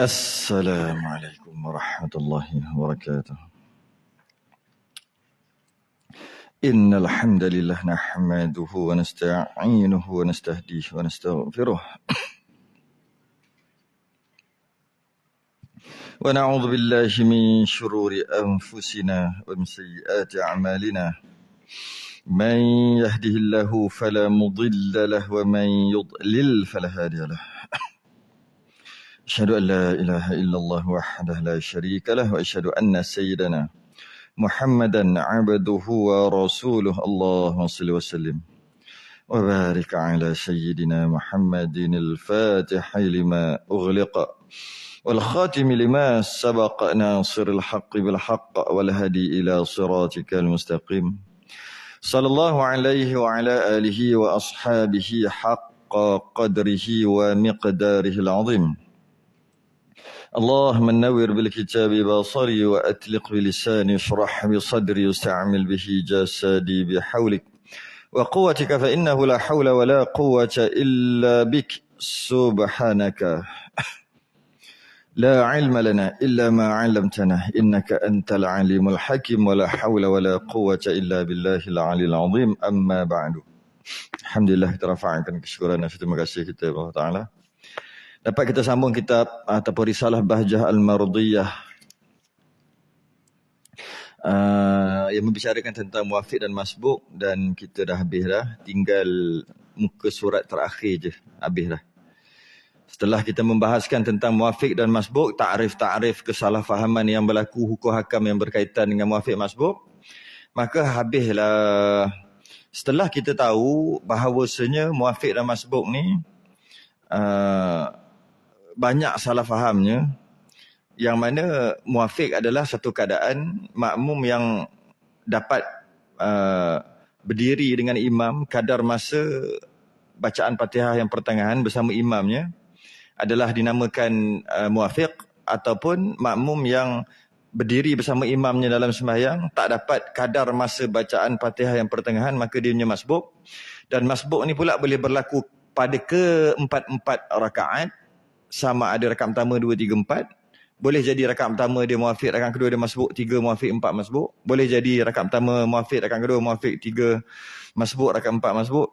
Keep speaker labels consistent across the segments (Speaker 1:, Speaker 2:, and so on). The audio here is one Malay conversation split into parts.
Speaker 1: Assalamualaikum warahmatullahi wabarakatuh. Innal hamdalillah nahmaduhu wa nasta'inuhu wa nastahdihi wa nastaghfiruh. Wa na'udzu billahi min shururi anfusina wa min sayyiati a'malina. Man yahdihillahu fala mudilla lahu wa man yudlil fala hadiya lahu. Asyhadu an la ilaha illallah wahdahu la syarika lahu wa asyhadu anna sayyidana Muhammadan abduhu wa rasuluh. Allahumma salli wa sallim wa barik ala sayyidina Muhammadin al-fatihi lima ughliqa wal khatimi lima sabaqa nasiril haqqi bil haqq wal hadi ila siratikal mustaqim. Sallallahu alaihi wa ala alihi wa ashabihi haqqa qadrihi wa miqdarihi al-azim. اللهم نور بالكتاب بصري وأتلق بلساني اشرح بصدري واستعمل به جسدي بحولك وقوتك فإنه لا حول ولا قوة إلا بك سبحانك لا علم لنا إلا ما علمتنا إنك أنت العليم الحكيم ولا حول ولا قوة إلا بالله العلي العظيم أما بعد. Alhamdulillah, kita rafa'kan kesyukuran dan terima kasih kita Allah Ta'ala. Dapat kita sambung kitab ataupun risalah Bahjah Al-Mardiyah yang membicarakan tentang muwafiq dan masbuk, dan kita dah habis dah. Tinggal muka surat terakhir je, habis dah. Setelah kita membahaskan tentang muwafiq dan masbuk, ta'rif kesalahfahaman yang berlaku, hukum hakam yang berkaitan dengan muwafiq masbuk, maka habislah. Setelah kita tahu bahawasanya muwafiq dan masbuk ni banyak salah fahamnya, yang mana muwafiq adalah satu keadaan makmum yang dapat berdiri dengan imam kadar masa bacaan Fatihah yang pertengahan bersama imamnya adalah dinamakan muwafiq, ataupun makmum yang berdiri bersama imamnya dalam sembahyang tak dapat kadar masa bacaan Fatihah yang pertengahan, maka dia punya masbuk. Dan masbuk ni pula boleh berlaku pada ke-4 rakaat, sama ada rakaat pertama 2, 3, 4. Boleh jadi rakaat pertama dia muwafiq, rakaat kedua dia masbuk, 3 muwafiq, 4 masbuk. Boleh jadi rakaat pertama muwafiq, rakaat kedua muwafiq, 3 masbuk, rakaat 4 masbuk.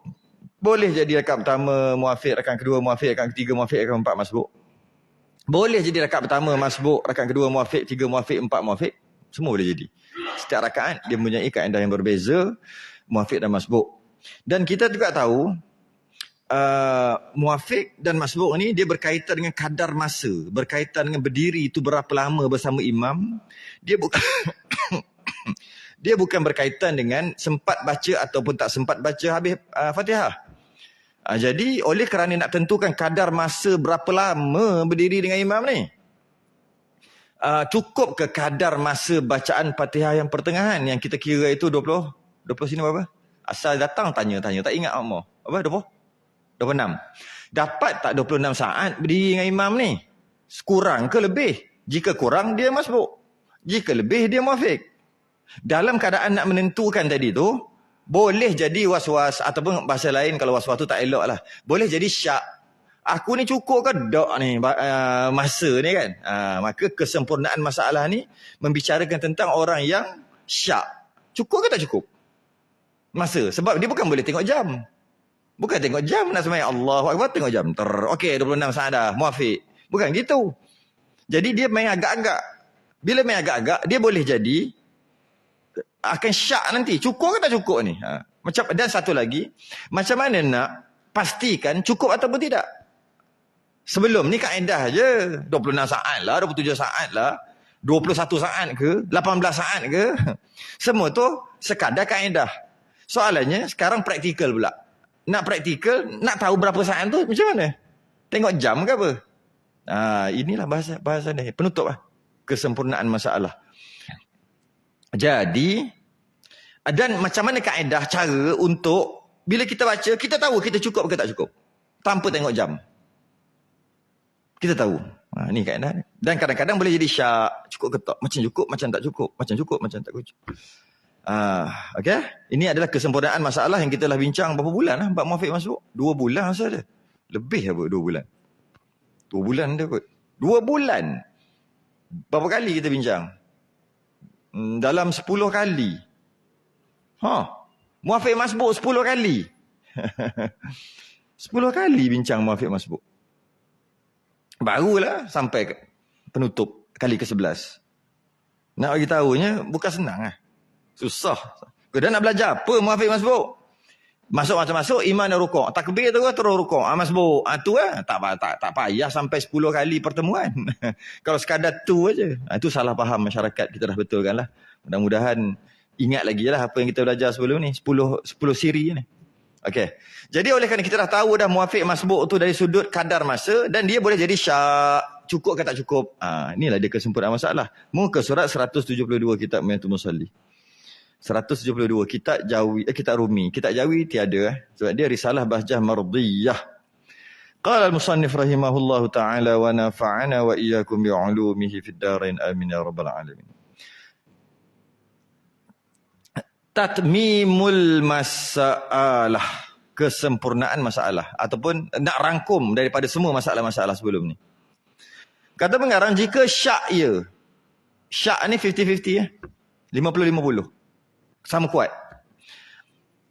Speaker 1: Boleh jadi rakaat pertama muwafiq, rakaat kedua muwafiq, rakaat ketiga muwafiq, rakaat 4 masbuk. Boleh jadi rakaat pertama masbuk, rakaat kedua muwafiq, 3 muwafiq, 4 muwafiq. Semua boleh jadi. Setiap rakaat dia mempunyai kaedah yang berbeza, muwafiq dan masbuk. Dan kita juga tahu muwafiq dan masbuk ni dia berkaitan dengan kadar masa, berkaitan dengan berdiri itu berapa lama bersama imam. Dia bukan dia bukan berkaitan dengan sempat baca ataupun tak sempat baca habis Fatihah. Jadi oleh kerana nak tentukan kadar masa berapa lama berdiri dengan imam ni, cukup ke kadar masa bacaan Fatihah yang pertengahan yang kita kira itu 20 sini berapa? Asal datang tanya tak ingat apa? 26. Dapat tak 26 saat berdiri dengan imam ni? Kurang ke lebih? Jika kurang, dia masbuk. Jika lebih, dia muwafiq. Dalam keadaan nak menentukan tadi tu, boleh jadi was-was, ataupun bahasa lain kalau was-was tu tak elok lah, boleh jadi syak. Aku ni cukup ke tak ni masa ni kan? Maka kesempurnaan masalah ni membicarakan tentang orang yang syak. Cukup ke tak cukup masa? Sebab dia bukan boleh tengok jam. Bukan tengok jam nak sembahyang Allahu Akbar, tengok jam. Okey, 26 saat dah, muwafiq. Bukan gitu. Jadi dia main agak-agak. Bila main agak-agak, dia boleh jadi akan syak nanti. Cukup ke tak cukup ni? Dan satu lagi, macam mana nak pastikan cukup ataupun tidak? Sebelum ni kaedah je. 26 saat lah, 27 saat lah, 21 saat ke, 18 saat ke. Semua tu sekadar kaedah. Soalannya sekarang praktikal pula. Nak praktikal, nak tahu berapa saat tu macam mana? Tengok jam ke apa? Inilah bahasa ni. Penutup lah. Kesempurnaan masalah. Jadi, dan macam mana kaedah cara untuk bila kita baca, kita tahu kita cukup ke tak cukup. Tanpa tengok jam. Kita tahu. Ni kaedah ni. Dan kadang-kadang boleh jadi syak. Cukup ke tak? Macam cukup, macam tak cukup. Macam cukup, macam tak cukup. Okay? Ini adalah kesempurnaan masalah yang kita telah bincang berapa bulan lah. Bab muwafiq masbuk. 2 bulan rasa dia. Lebih apa 2 bulan. 2 bulan dia kot. 2 bulan. Berapa kali kita bincang? Dalam 10 kali. Muafiq masbuk 10 kali. 10 kali bincang muafiq masbuk. Barulah sampai penutup kali ke-11. Nak bagi tahunya bukan senang lah. Susah. Kita nak belajar apa muafiq masbuk? Masuk, imam dah rukuk. Takbir terus rukuk. Masbuk. Tu tak payah sampai 10 kali pertemuan. Kalau sekadar tu aja. Itu salah faham masyarakat. Kita dah betulkan lah. Mudah-mudahan ingat lagi lah apa yang kita belajar sebelum ni. 10 siri ni. Okey. Jadi oleh kerana kita dah tahu dah muafiq masbuk tu dari sudut kadar masa. Dan dia boleh jadi syak. Cukup ke tak cukup. Inilah dia kesempurnaan masalah. Muka surat 172 kitab Miyatul Musalli. 172 kitab jawi, kitab rumi. Kitab jawi tiada sebab dia risalah bahjah mardiyah. Qala al-musannif rahimahullahu ta'ala wa nafa'ana wa iyyakum bi'ulumihi fid darain amin ya rabbal alamin. Tatmimul masalah, kesempurnaan masalah ataupun nak rangkum daripada semua masalah-masalah sebelum ni. Kata pengarang jika syak ya. Syak ni 50-50 ya. 50-50. Sama kuat.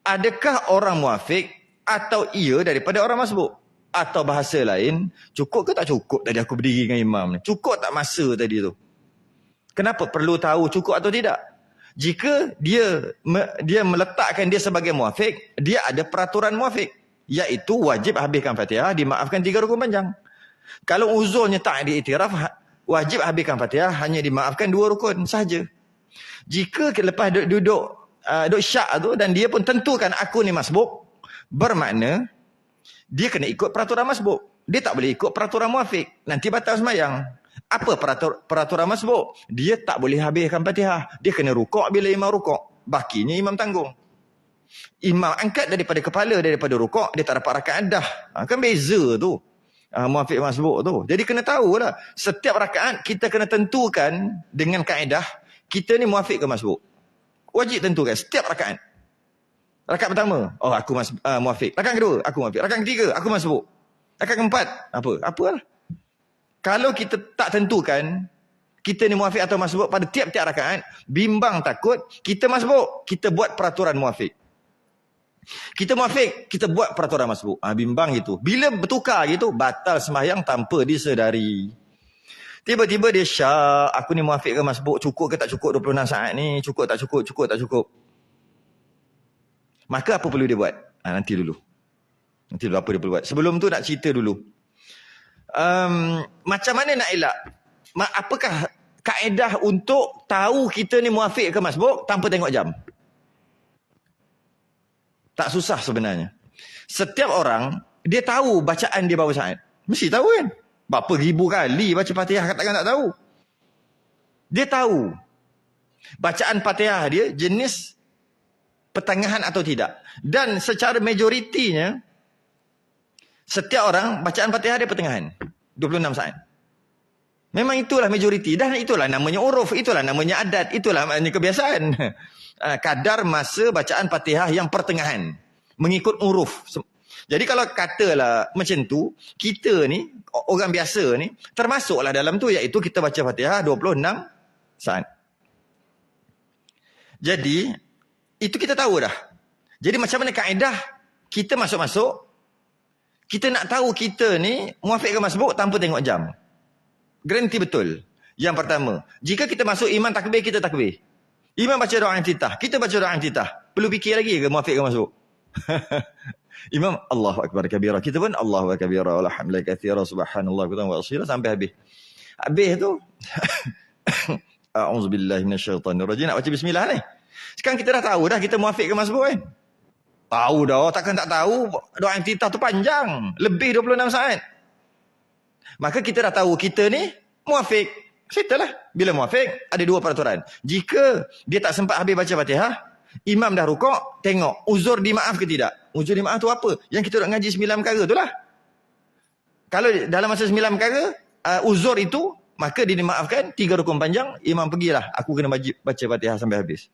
Speaker 1: Adakah orang muafiq atau ia daripada orang masbuk? Atau bahasa lain, cukup ke tak cukup tadi aku berdiri dengan imam ni? Cukup tak masa tadi tu? Kenapa perlu tahu cukup atau tidak? Jika dia meletakkan dia sebagai muafiq, dia ada peraturan muafiq. Iaitu wajib habiskan Fatihah, dimaafkan 3 rukun panjang. Kalau uzurnya tak diiktiraf, wajib habiskan Fatihah, hanya dimaafkan 2 rukun sahaja. Jika lepas duduk syak tu dan dia pun tentukan aku ni masbuk, bermakna dia kena ikut peraturan masbuk. Dia tak boleh ikut peraturan muafiq. Nanti batal sembahyang. Apa peraturan masbuk? Dia tak boleh habiskan Fatihah. Dia kena rukuk bila imam rukuk. Bakinya imam tanggung. Imam angkat daripada kepala, daripada rukuk, dia tak dapat rakaat dah. Kan beza tu. Muafiq masbuk tu. Jadi kena tahulah. Setiap rakaat kita kena tentukan dengan kaedah kita ni muafiq ke masbuk. Wajib tentukan setiap rakaat. Rakaat pertama, aku muafiq. Rakaat kedua, aku muafiq. Rakaat ketiga, aku masbuk. Rakaat keempat, apalah. Kalau kita tak tentukan kita ni muafiq atau masbuk pada tiap-tiap rakaat, bimbang takut kita masbuk, kita buat peraturan muafiq. Kita muafiq, kita buat peraturan masbuk. Bimbang gitu. Bila bertukar gitu, batal sembahyang tanpa disedari. Tiba-tiba dia syak, aku ni muafiq ke masbuk, cukup ke tak cukup 26 saat ni, cukup tak cukup tak cukup. Maka apa perlu dia buat? Nanti dulu apa dia perlu buat. Sebelum tu nak cerita dulu. Macam mana nak elak? Apakah kaedah untuk tahu kita ni muafiq ke masbuk tanpa tengok jam? Tak susah sebenarnya. Setiap orang, dia tahu bacaan dia berapa saat. Mesti tahu kan? Berapa ribu kali baca Fatihah katakan tak tahu. Dia tahu bacaan Fatihah dia jenis pertengahan atau tidak. Dan secara majoritinya setiap orang bacaan Fatihah dia pertengahan. 26 saat. Memang itulah majoriti. Dan itulah namanya uruf. Itulah namanya adat. Itulah namanya kebiasaan. Kadar masa bacaan Fatihah yang pertengahan. Mengikut uruf. Jadi kalau katalah macam tu, kita ni, orang biasa ni, termasuklah dalam tu, iaitu kita baca Fatihah 26 saat. Jadi, itu kita tahu dah. Jadi macam mana kaedah kita masuk-masuk, kita nak tahu kita ni muafiq ke masbuk tanpa tengok jam. Garanti betul. Yang pertama, jika kita masuk imam takbir, kita takbir. Imam baca doa iftitah, kita baca doa iftitah. Perlu fikir lagi ke muafiq ke masbuk? Imam Allahu Akbar kabira. Kita pun Allahu Akbar kabira. Alhamdulillah kathira. Subhanallah wa asila. Sampai habis. Habis tu. A'udzubillahi minasyaitanirrajim. Nak baca bismillah ni. Sekarang kita dah tahu dah kita muafiq ke masbuk kan? Tahu dah. Takkan tak tahu. Doa iftitah tu panjang. Lebih 26 saat. Maka kita dah tahu kita ni muafiq. Setelah. Bila muafiq, ada 2 peraturan. Jika dia tak sempat habis baca Fatihah, imam dah rukuk, tengok uzur dimaaf ke tidak. Uzur dimaaf tu apa? Yang kita nak ngaji 9 perkara tu lah. Kalau dalam masa 9 perkara, uzur itu, maka dia dimaafkan 3 rukun panjang, imam pergilah. Aku kena baca Fatihah sampai habis.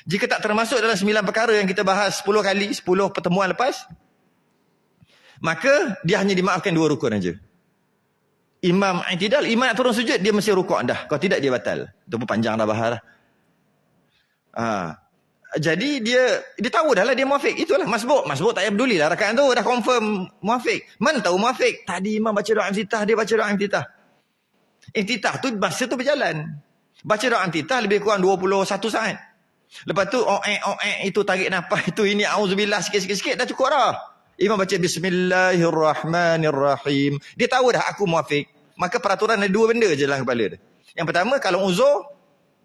Speaker 1: Jika tak termasuk dalam 9 perkara yang kita bahas 10 kali, 10 pertemuan lepas, maka dia hanya dimaafkan 2 rukun saja. Imam i'tidal, imam nak turun sujud, dia mesti rukuk dah. Kalau tidak, dia batal. Itu pun panjang dah bahar lah. Jadi dia tahu dah lah dia muafiq. Itulah masbuk. Masbuk tak payah peduli lah. Rakaat tu dah confirm muafiq. Mana tahu muafiq? Tadi imam baca doa iftitah, dia baca doa iftitah. Iftitah tu masa tu berjalan. Baca doa iftitah lebih kurang 21 saat. Lepas tu itu tarik nafas, itu ini auzubillah sikit-sikit dah cukup dah. Imam baca bismillahirrahmanirrahim. Dia tahu dah aku muafiq. Maka peraturan ada dua benda je dalam kepala dia. Yang pertama, kalau uzur,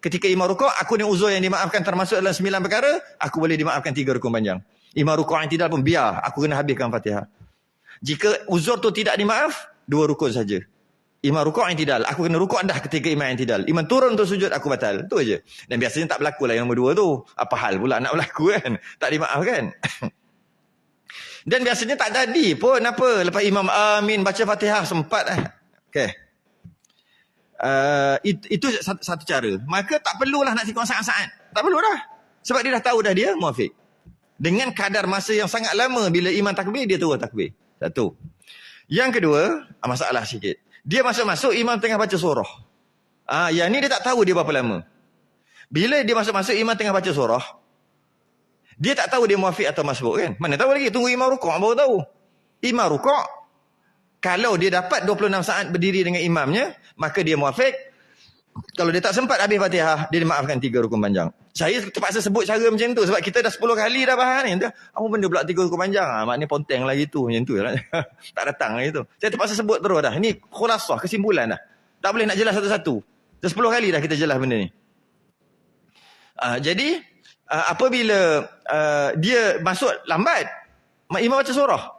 Speaker 1: ketika imam rukuk, aku ni uzur yang dimaafkan termasuk dalam 9 perkara, aku boleh dimaafkan 3 rukun panjang. Imam rukuk yang tidak pun biar, aku kena habiskan Fatihah. Jika uzur tu tidak dimaaf, 2 rukun saja. Imam rukuk yang tidak, aku kena rukuk dah ketika imam yang tidak. Imam turun tu sujud, aku batal. Itu aja. Dan biasanya tak berlaku lah yang nombor 2 tu. Apa hal pula nak berlaku kan? Tak dimaafkan. Dan biasanya tak jadi pun apa. Lepas imam amin, baca Fatihah, sempat lah. Okay. Itu satu cara. Maka tak perlulah nak sikap saat-saat. Tak perlu dah. Sebab dia dah tahu dah dia muafiq. Dengan kadar masa yang sangat lama, bila imam takbir, dia turun takbir. Satu. Yang kedua, masalah sikit. Dia masuk-masuk, imam tengah baca surah. Yang ni dia tak tahu dia berapa lama. Bila dia masuk-masuk, imam tengah baca surah, dia tak tahu dia muafiq atau masbuk kan. Mana tahu lagi, tunggu imam rukuk baru tahu. Imam rukuk, kalau dia dapat 26 saat berdiri dengan imamnya, maka dia muafiq. Kalau dia tak sempat habis Fatihah, dia dimaafkan 3 rukun panjang. Saya terpaksa sebut cara macam tu sebab kita dah 10 kali dah bahas ni. Apa benda pula 3 rukun panjang? Maknanya ponteng lah gitu. Macam tu lah. Tak datang lah gitu. Saya terpaksa sebut terus dah. Ini khulasah, kesimpulan dah. Tak boleh nak jelas satu-satu. Dah 10 kali dah kita jelas benda ni. Jadi, apabila dia masuk lambat, imam baca surah.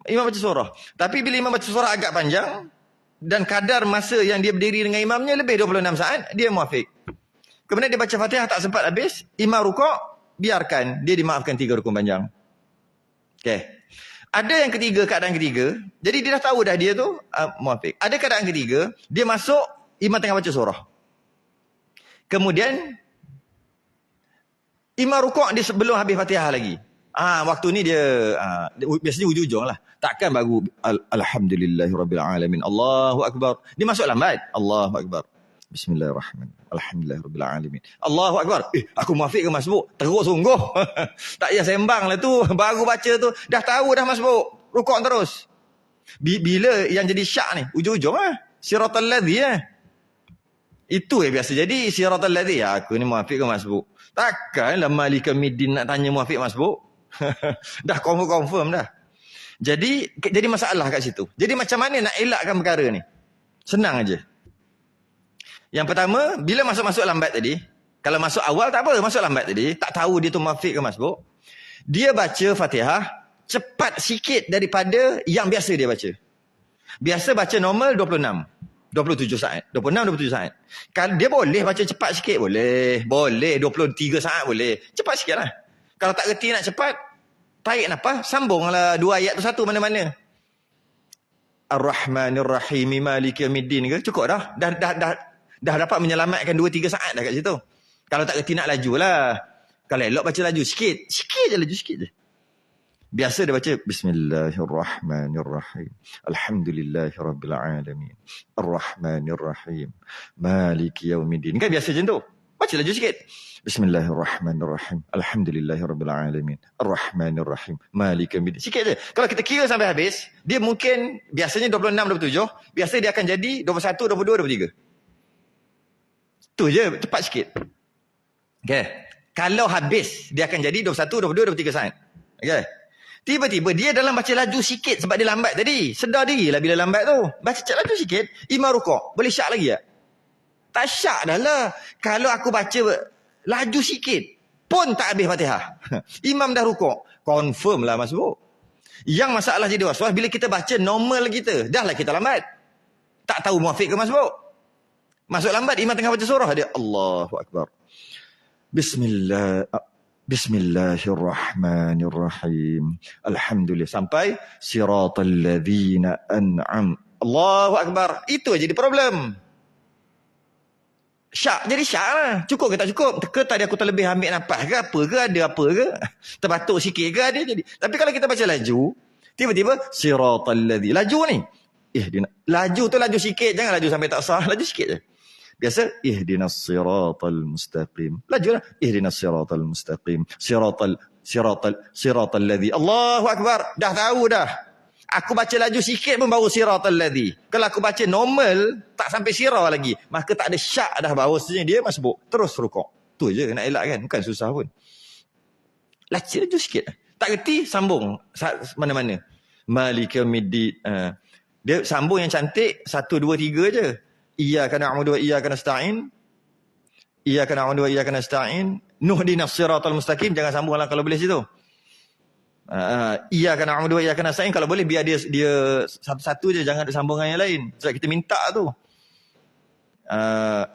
Speaker 1: Imam baca surah. Tapi bila imam baca surah agak panjang, dan kadar masa yang dia berdiri dengan imamnya lebih 26 saat, dia muafiq. Kemudian dia baca Fatihah tak sempat habis, imam rukuk, biarkan, dia dimaafkan 3 rukun panjang. Okay. Ada yang ketiga, keadaan ketiga, jadi dia dah tahu dah dia tu muafiq. Ada keadaan ketiga, dia masuk, imam tengah baca surah. Kemudian, imam rukuk dia sebelum habis Fatihah lagi. Waktu ni dia biasanya ujung-ujung lah. Takkan baru alhamdulillahirabbilalamin. Allahu akbar. Dia masuk lambat. Allahu akbar. Bismillahirrahmanirrahim. Alhamdulillahirabbilalamin. Allahu akbar. Aku muafiq ke masbuk? Teruk sungguh. Tak payah sembang lah tu. Baru baca tu dah tahu dah masbuk. Rukuk terus. Bila yang jadi syak ni? Ujung-ujung lah. Siratal ladzi lah. Itu yang biasa jadi siratal ladzi. Aku ni muafiq ke masbuk? Takkanlah Malika Middin nak tanya muafiq masbuk. Dah confirm dah. Jadi masalah kat situ. Jadi macam mana nak elakkan perkara ni? Senang aja. Yang pertama, bila masuk-masuk lambat tadi, kalau masuk awal tak apa, masuk lambat tadi, tak tahu dia tu muafiq ke masbuk, dia baca Fatihah cepat sikit daripada yang biasa dia baca. Biasa baca normal 27 saat. 26-27 saat. Kalau dia boleh baca cepat sikit, boleh 23 saat boleh. Cepat sikit lah. Kalau tak reti nak cepat, tarik nafas, sambunglah 2 ayat tu satu mana-mana. Ar-Rahmanir-Rahim Maliki Yaumiddin ke? Cukup dah. Dah dapat menyelamatkan 2-3 saat dah kat situ. Kalau tak reti nak laju lah. Kalau elok baca laju sikit. Sikit je laju sikit je. Biasa dia baca Bismillahirrahmanirrahim. Alhamdulillahirabbilalamin. Ar-Rahmanirrahim. Maliki Yaumiddin. Kan biasa macam tu. Baca laju sikit. Bismillahirrahmanirrahim. Alhamdulillahirabbilalamin. Ar-Rahmanirrahim. Maliki Yaumiddin. Sikit je. Kalau kita kira sampai habis, dia mungkin biasanya 26, 27, biasa dia akan jadi 21, 22, 23. Tu je, cepat sikit. Okay. Kalau habis, dia akan jadi 21, 22, 23 saat. Okay. Tiba-tiba dia dalam baca laju sikit sebab dia lambat tadi. Sedar diri lah bila lambat tu. Baca laju sikit, imam rukuk. Boleh syak lagi tak? Tak syak dah lah. Kalau aku baca laju sikit pun tak habis Fatihah. Imam dah rukuk. Confirm lah masbuk. Yang masalah jadi waswas bila kita baca normal kita. Dah lah kita lambat. Tak tahu muafiq ke masbuk. Masuk lambat, imam tengah baca surah. Dia Allahu Akbar. Bismillahirrahmanirrahim. Alhamdulillah. Sampai siratal ladzina an'am. Allahu Akbar. Itu aja jadi problem. Syak. Jadi syak lah. Cukup ke tak cukup? Ke tadi aku terlebih ambil nafas ke apa ke? Ada apa ke? Terbatuk sikit ke ada jadi. Tapi kalau kita baca laju, tiba-tiba siratal ladzina. Laju ni. Laju tu laju sikit, jangan laju sampai tak sah, laju sikit je. Biasa ihdinas siratal mustaqim. Lajulah ihdinas siratal mustaqim. Siratal ladzi. Allahu akbar. Dah tahu dah. Aku baca laju sikit pun baru siratal ladzi. Kalau aku baca normal tak sampai sirah lagi, maka tak ada syak dah bahawasanya dia masbuk. Terus rukuk. Tu je nak elak kan, bukan susah pun. Laju sikit. Tak reti sambung mana-mana. Maliki yaumiddin. Dia sambung yang cantik 1 2 3 je. Iyyaka na'budu wa iyyaka nasta'in. Iyyaka na'budu wa iyyaka nasta'in. Nuhdinas siratal mustaqim. Jangan sambunglah kalau boleh situ. Iyyaka na'budu wa iyyaka nasta'in. Kalau boleh biar dia satu-satu je, jangan ada sambungan yang lain. Sebab kita minta tu.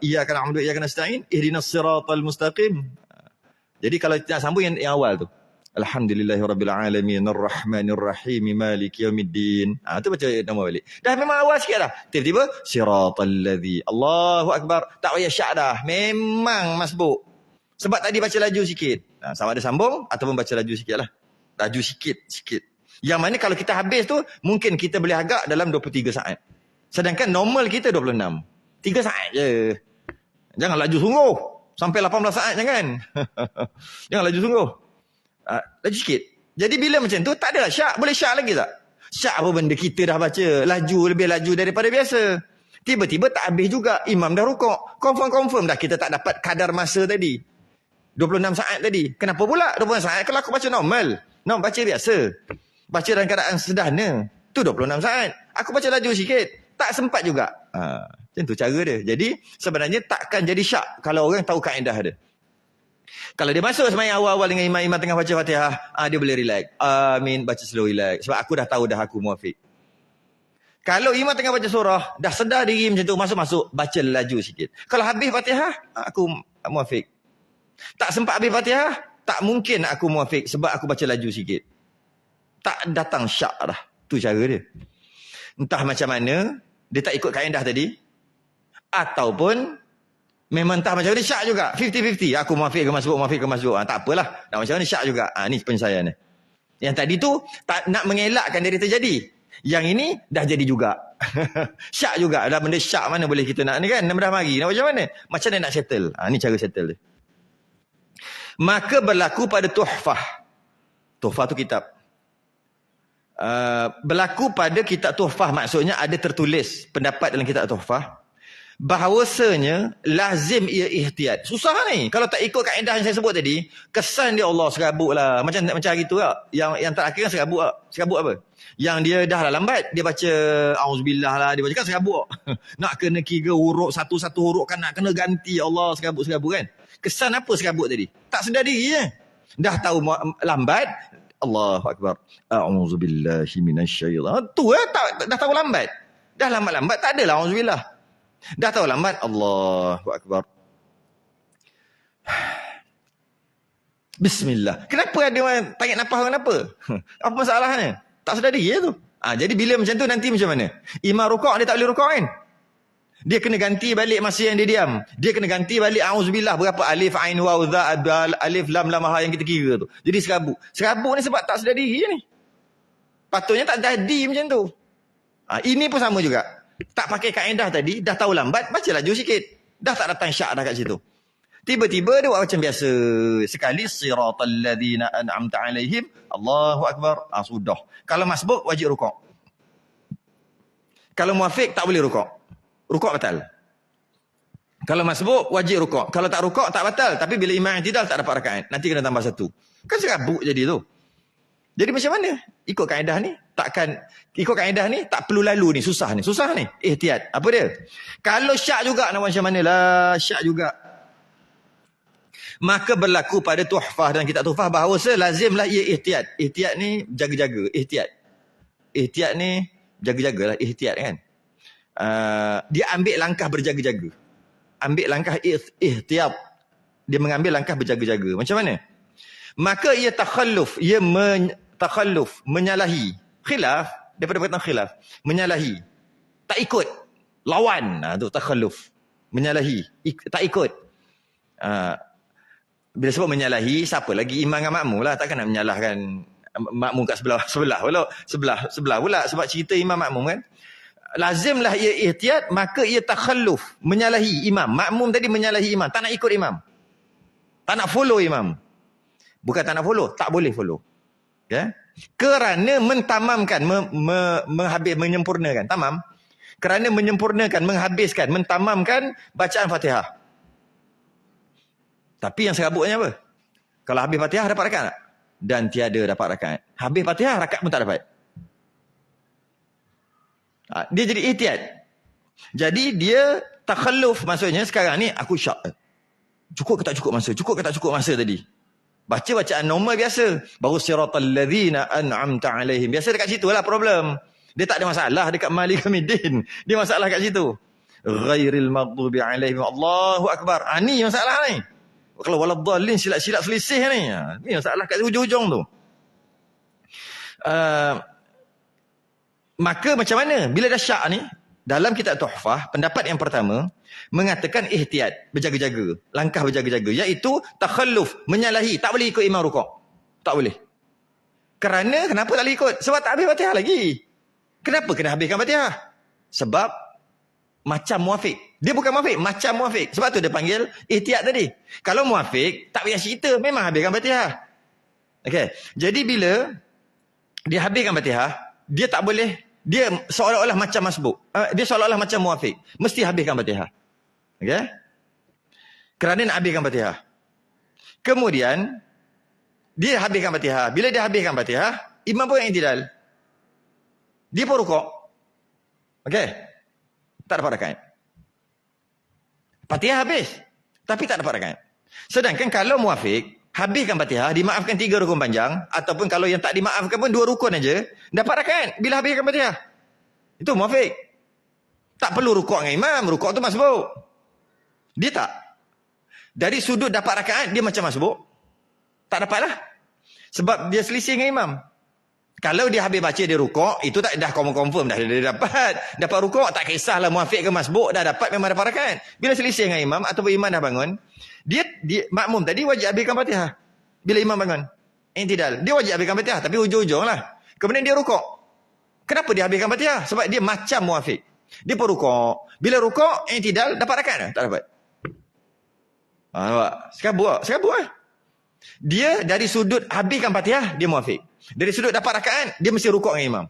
Speaker 1: Iyyaka na'budu wa iyyaka nasta'in. Ihdinas siratal mustaqim. Jadi kalau nak sambung yang awal tu. Alhamdulillahirabbil alamin arrahmanir rahim maliki yaumiddin. Tu baca nama balik. Dah memang awal sikit dah. Tiba-tiba siratal ladzi. Allahu akbar. Tak payah syak dah. Memang masbuk. Sebab tadi baca laju sikit. Sama ada sambung ataupun baca laju sikitlah. Laju sikit. Yang mana kalau kita habis tu mungkin kita boleh agak dalam 23 saat. Sedangkan normal kita 26. 3 saat je. Jangan laju sungguh. Sampai 18 saat jangan. Jangan laju sungguh. Laju sikit. Jadi bila macam tu tak adalah syak. Boleh syak lagi tak? Syak apa benda kita dah baca. Laju lebih laju daripada biasa. Tiba-tiba tak habis juga. Imam dah rukuk. Confirm dah kita tak dapat kadar masa tadi. 26 saat tadi. Kenapa pula 26 saat kalau aku baca normal? Baca biasa. Baca dalam keadaan sederhana. Tu 26 saat. Aku baca laju sikit. Tak sempat juga. Macam tu cara dia. Jadi sebenarnya takkan jadi syak kalau orang tahu kaedah dia. Kalau dia masuk sembahyang awal-awal dengan imam tengah baca Fatihah, dia boleh relax. Amin, baca slow relax. Sebab aku dah tahu dah aku muafiq. Kalau imam tengah baca surah, dah sedar diri macam tu, masuk-masuk, baca laju sikit. Kalau habis Fatihah, aku muafiq. Tak sempat habis Fatihah, tak mungkin aku muafiq sebab aku baca laju sikit. Tak datang syak dah. Tu cara dia. Entah macam mana, dia tak ikut kaedah tadi, ataupun memang entah macam mana syak juga. 50-50. Aku muafiq ke masbuk. Tak apalah. Nak macam mana syak juga. Ni penyelesaian ni. Yang tadi tu tak nak mengelakkan dia terjadi. Yang ini dah jadi juga. Syak juga. Dah benda syak mana boleh kita nak ni kan. Dah mari. Nak macam mana? Macam mana nak settle? Ni cara settle dia. Maka berlaku pada tuhfah. Tuhfah tu kitab. Berlaku pada kitab tuhfah. Maksudnya ada tertulis pendapat dalam kitab tuhfah. Bahawasanya lazim ia ihtiyat. Susah ni. Kalau tak ikut kaedah yang saya sebut tadi, kesan dia Allah serabut lah. Macam hari tu lah. Yang terakhir kan serabut lah. Serabut apa? Yang dia dah lah lambat. Dia baca auzubillah lah. Dia baca kan serabut. Nak kena kira huruf satu-satu huruf kan. Nak kena ganti Allah serabut kan. Kesan apa serabut tadi? Tak sedar diri je. Dah tahu lambat. Allahu akbar. Auzubillahi minasyaitan. Tu lah. Dah tahu lambat. Dah lambat-lambat tak adalah auzubillah. Dah tahu lambat. Allahu akbar. Bismillah. Kenapa ada orang tarik nafas orang apa? Apa masalahnya? Tak sedar diri tu. Jadi bila macam tu nanti macam mana? Imam rukuk dia tak boleh rukuk kan? Dia kena ganti balik masa yang dia diam. Dia kena ganti balik auzubillah berapa alif ain waw dha dal alif lam lam ha yang kita kira tu. Jadi serabut. Serabut ni sebab tak sedar diri ni. Patutnya tak jadi macam tu. Ini pun sama juga. Tak pakai kaedah tadi, dah tahu lambat, baca laju sikit. Dah tak datang syak dah kat situ. Tiba-tiba dia buat macam biasa. Sekali siratal ladzina an'amta alaihim. Allahu akbar. Sudah. Kalau masbuk wajib rukuk. Kalau muafiq tak boleh rukuk. Rukuk batal. Kalau masbuk wajib rukuk. Kalau tak rukuk tak batal. Tapi bila imam i'tidal tak dapat rakaat. Nanti kena tambah satu. Kan serabut jadi tu. Jadi macam mana? Ikut kaedah ni ikut kaedah ni tak perlu lalu ni, susah ni. Ihtiyat. Apa dia? Kalau syak juga nak macam manalah, syak juga. Maka berlaku pada tuhfah dan kitab tuhfah bahawa lazimlah ia ihtiyat. Ihtiyat ni jaga-jaga, ihtiyat. Ihtiyat ni jaga-jagalah, ihtiyat kan. Dia ambil langkah berjaga-jaga. Ambil langkah ihtiyat. Dia mengambil langkah berjaga-jaga. Macam mana? Maka ia takhalluf, menyalahi. Khilaf, daripada perkataan khilaf. Menyalahi. Tak ikut. Lawan. Tu takhalluf. Menyalahi. Tak ikut. Bila sebut menyalahi, siapa lagi? Imam dengan makmum lah. Takkan nak menyalahkan makmum kat sebelah pula. Sebelah pula. Sebab cerita imam makmum kan. lazimlah ia ihtiyat, maka ia takhalluf, menyalahi imam. Makmum tadi menyalahi imam, tak nak ikut imam, tak nak follow imam. Bukan tak nak follow, tak boleh follow. Okay? Kerana mentamamkan, menyempurnakan, tamam. Kerana menyempurnakan, menghabiskan, mentamamkan bacaan Fatihah. Tapi yang serabutnya apa? Kalau habis Fatihah dapat rakaat tak? Dan tiada dapat rakaat. Habis Fatihah rakaat pun tak dapat. Dia jadi ihtiyat. Jadi dia takhalluf, maksudnya sekarang ni aku syak. Cukup ke tak cukup masa? Cukup ke tak cukup masa tadi? Baca bacaan normal biasa. Baru siratal ladzina an'amta alaihim. Biasa dekat situ lah problem. Dia tak ada masalah dekat Malik Yaumiddin. Dia masalah kat situ. Ghairil maghdubi alaihim. Allahu akbar. Ni masalah ni. Kalau waladdallin silap-silap selisih ni. Ni masalah kat hujung-hujung tu. Maka macam mana? Bila dah syak ni, dalam kitab Tuhfah, pendapat yang pertama mengatakan ihtiyat, berjaga-jaga, langkah berjaga-jaga, iaitu takhalluf, menyalahi, tak boleh ikut imam rukuk. Tak boleh. Kenapa tak boleh ikut? Sebab tak habis Fatihah lagi. Kenapa kena habiskan Fatihah? Sebab macam muafiq. Dia bukan muafiq, macam muafiq. Sebab tu dia panggil ihtiyat tadi. Kalau muafiq, tak payah cerita, memang habiskan Fatihah. Okey. Jadi bila dia habiskan Fatihah, dia tak boleh, dia seolah-olah macam masbuk. Dia seolah-olah macam muafiq. Mesti habiskan Fatihah. Okey? Kerana nak habiskan Fatihah. Kemudian, dia habiskan Fatihah. Bila dia habiskan Fatihah, imam pun yang i'tidal. Dia pun rukuk. Okey? Tak dapat rakaat. Fatihah habis. Tapi tak dapat rakaat. Sedangkan kalau muafiq, habiskan Fatihah, dimaafkan 3 rukun panjang, ataupun kalau yang tak dimaafkan pun 2 rukun aja, dapat rakaat bila habiskan Fatihah. Itu muafiq. Tak perlu rukuk dengan imam, rukuk tu masbuk. Dia tak. Dari sudut dapat rakaat, dia macam masbuk. Tak dapat lah. Sebab dia selisih dengan imam. Kalau dia habis baca dia rukuk, itu tak dah confirm dah dia dapat. Dapat rukuk, tak kisahlah muafiq ke masbuk, dah dapat memang dapat rakaat. Bila selisih dengan imam, ataupun imam dah bangun, dia makmum tadi wajib habiskan Fatihah. Bila imam bangun, i'tidal, dia wajib habiskan Fatihah, tapi hujung-hujung lah. Kemudian dia rukuk. Kenapa dia habiskan Fatihah? Sebab dia macam muafiq. Dia pun rukuk. Bila rukuk, i'tidal, dapat rakaat tak? Tak dapat. Nampak? Sekarang buat. Dia dari sudut habiskan Fatihah, dia muafiq. Dari sudut dapat rakaat, dia mesti rukuk dengan imam.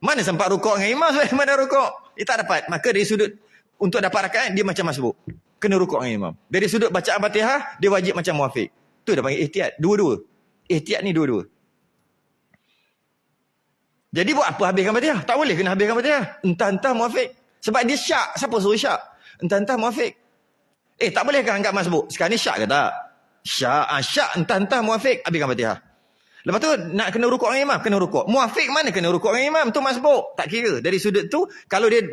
Speaker 1: Mana sempat rukuk dengan imam? Sebab mana rukuk? Dia tak dapat. Maka dari sudut untuk dapat rakaat, dia macam masbuk. Kena rukuk dengan imam. Dari sudut bacaan Fatihah, dia wajib macam muafiq. Tu dah panggil ihtiyat. Dua-dua. Ihtiyat ni dua-dua. Jadi buat apa habiskan Fatihah? Tak boleh kena habiskan Fatihah. Entah-entah muafiq. Sebab dia syak. Siapa suruh syak? Entah-entah muafiq. Tak bolehkah anggap masbuk? Sekarang ni syak ke tak? Syak. Entah-entah muafiq. Habiskan Fatihah. Lepas tu nak kena rukuk dengan imam, kena rukuk. Muafiq mana kena rukuk dengan imam? Tu masbuk. Tak kira. Dari sudut tu, kalau dia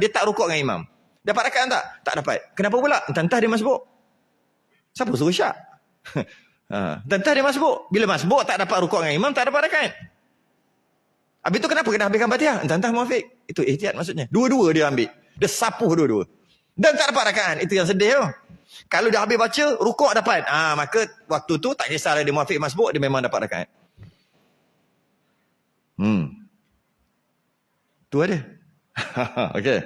Speaker 1: tak rukuk dengan imam, dapat rakaat tak? Tak dapat. Kenapa pula? Entah-entah dia masbuk. Siapa suruh syak? Entah-entah dia masbuk. Bila masbuk tak dapat rukuk dengan imam, tak dapat rakaat. Habis tu kenapa kena habiskan Fatihah? Entah-entah muafiq. Itu ihtiyat maksudnya. Dua-dua dia ambil. Dia sapuh dua-dua. Dan tak dapat rakaat. Itu yang sedih tu. Kalau dah habis baca, rukuk dapat. Maka waktu tu tak kisahlah dia muafiq masbuk, dia memang dapat rakaat. Tu ada. Okey.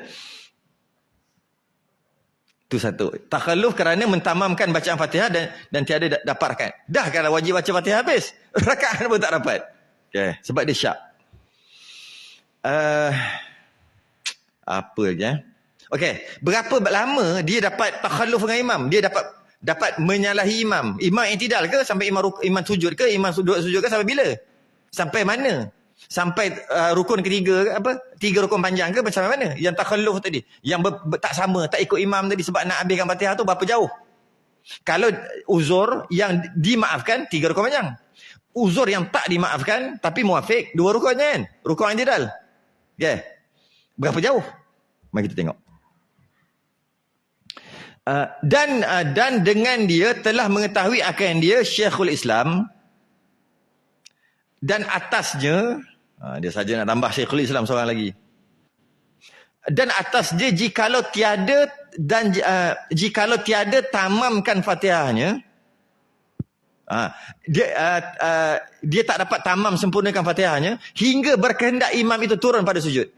Speaker 1: Tu satu. Takhalluf kerana mentamamkan bacaan Fatihah dan tiada dapat rakaat. Dah kalau wajib baca Fatihah habis, rakaat pun tak dapat. Okey, sebab dia syak. Apa je? Okey, berapa lama dia dapat takhalluf dengan imam? Dia dapat menyalahi imam. Imam i'tidal ke sampai imam sujud ke? Imam sujud ke sampai bila? Sampai mana? Sampai rukun ketiga ke 3 rukun panjang ke macam mana? Yang takhalluf tadi, yang tak sama, tak ikut imam tadi sebab nak habiskan Fatihah tu berapa jauh? Kalau uzur yang dimaafkan 3 rukun panjang. Uzur yang tak dimaafkan tapi muafiq 2 rukun je kan? Rukun i'tidal. Okey. Berapa jauh? Mari kita tengok. Dan dengan dia telah mengetahui akan dia Syekhul Islam, dan atasnya dia saja nak tambah Syekhul Islam seorang lagi, dan atas dia jikalau tiada tamamkan Fatihahnya, Dia tak dapat tamam sempurnakan Fatihahnya hingga berkehendak imam itu turun pada sujud.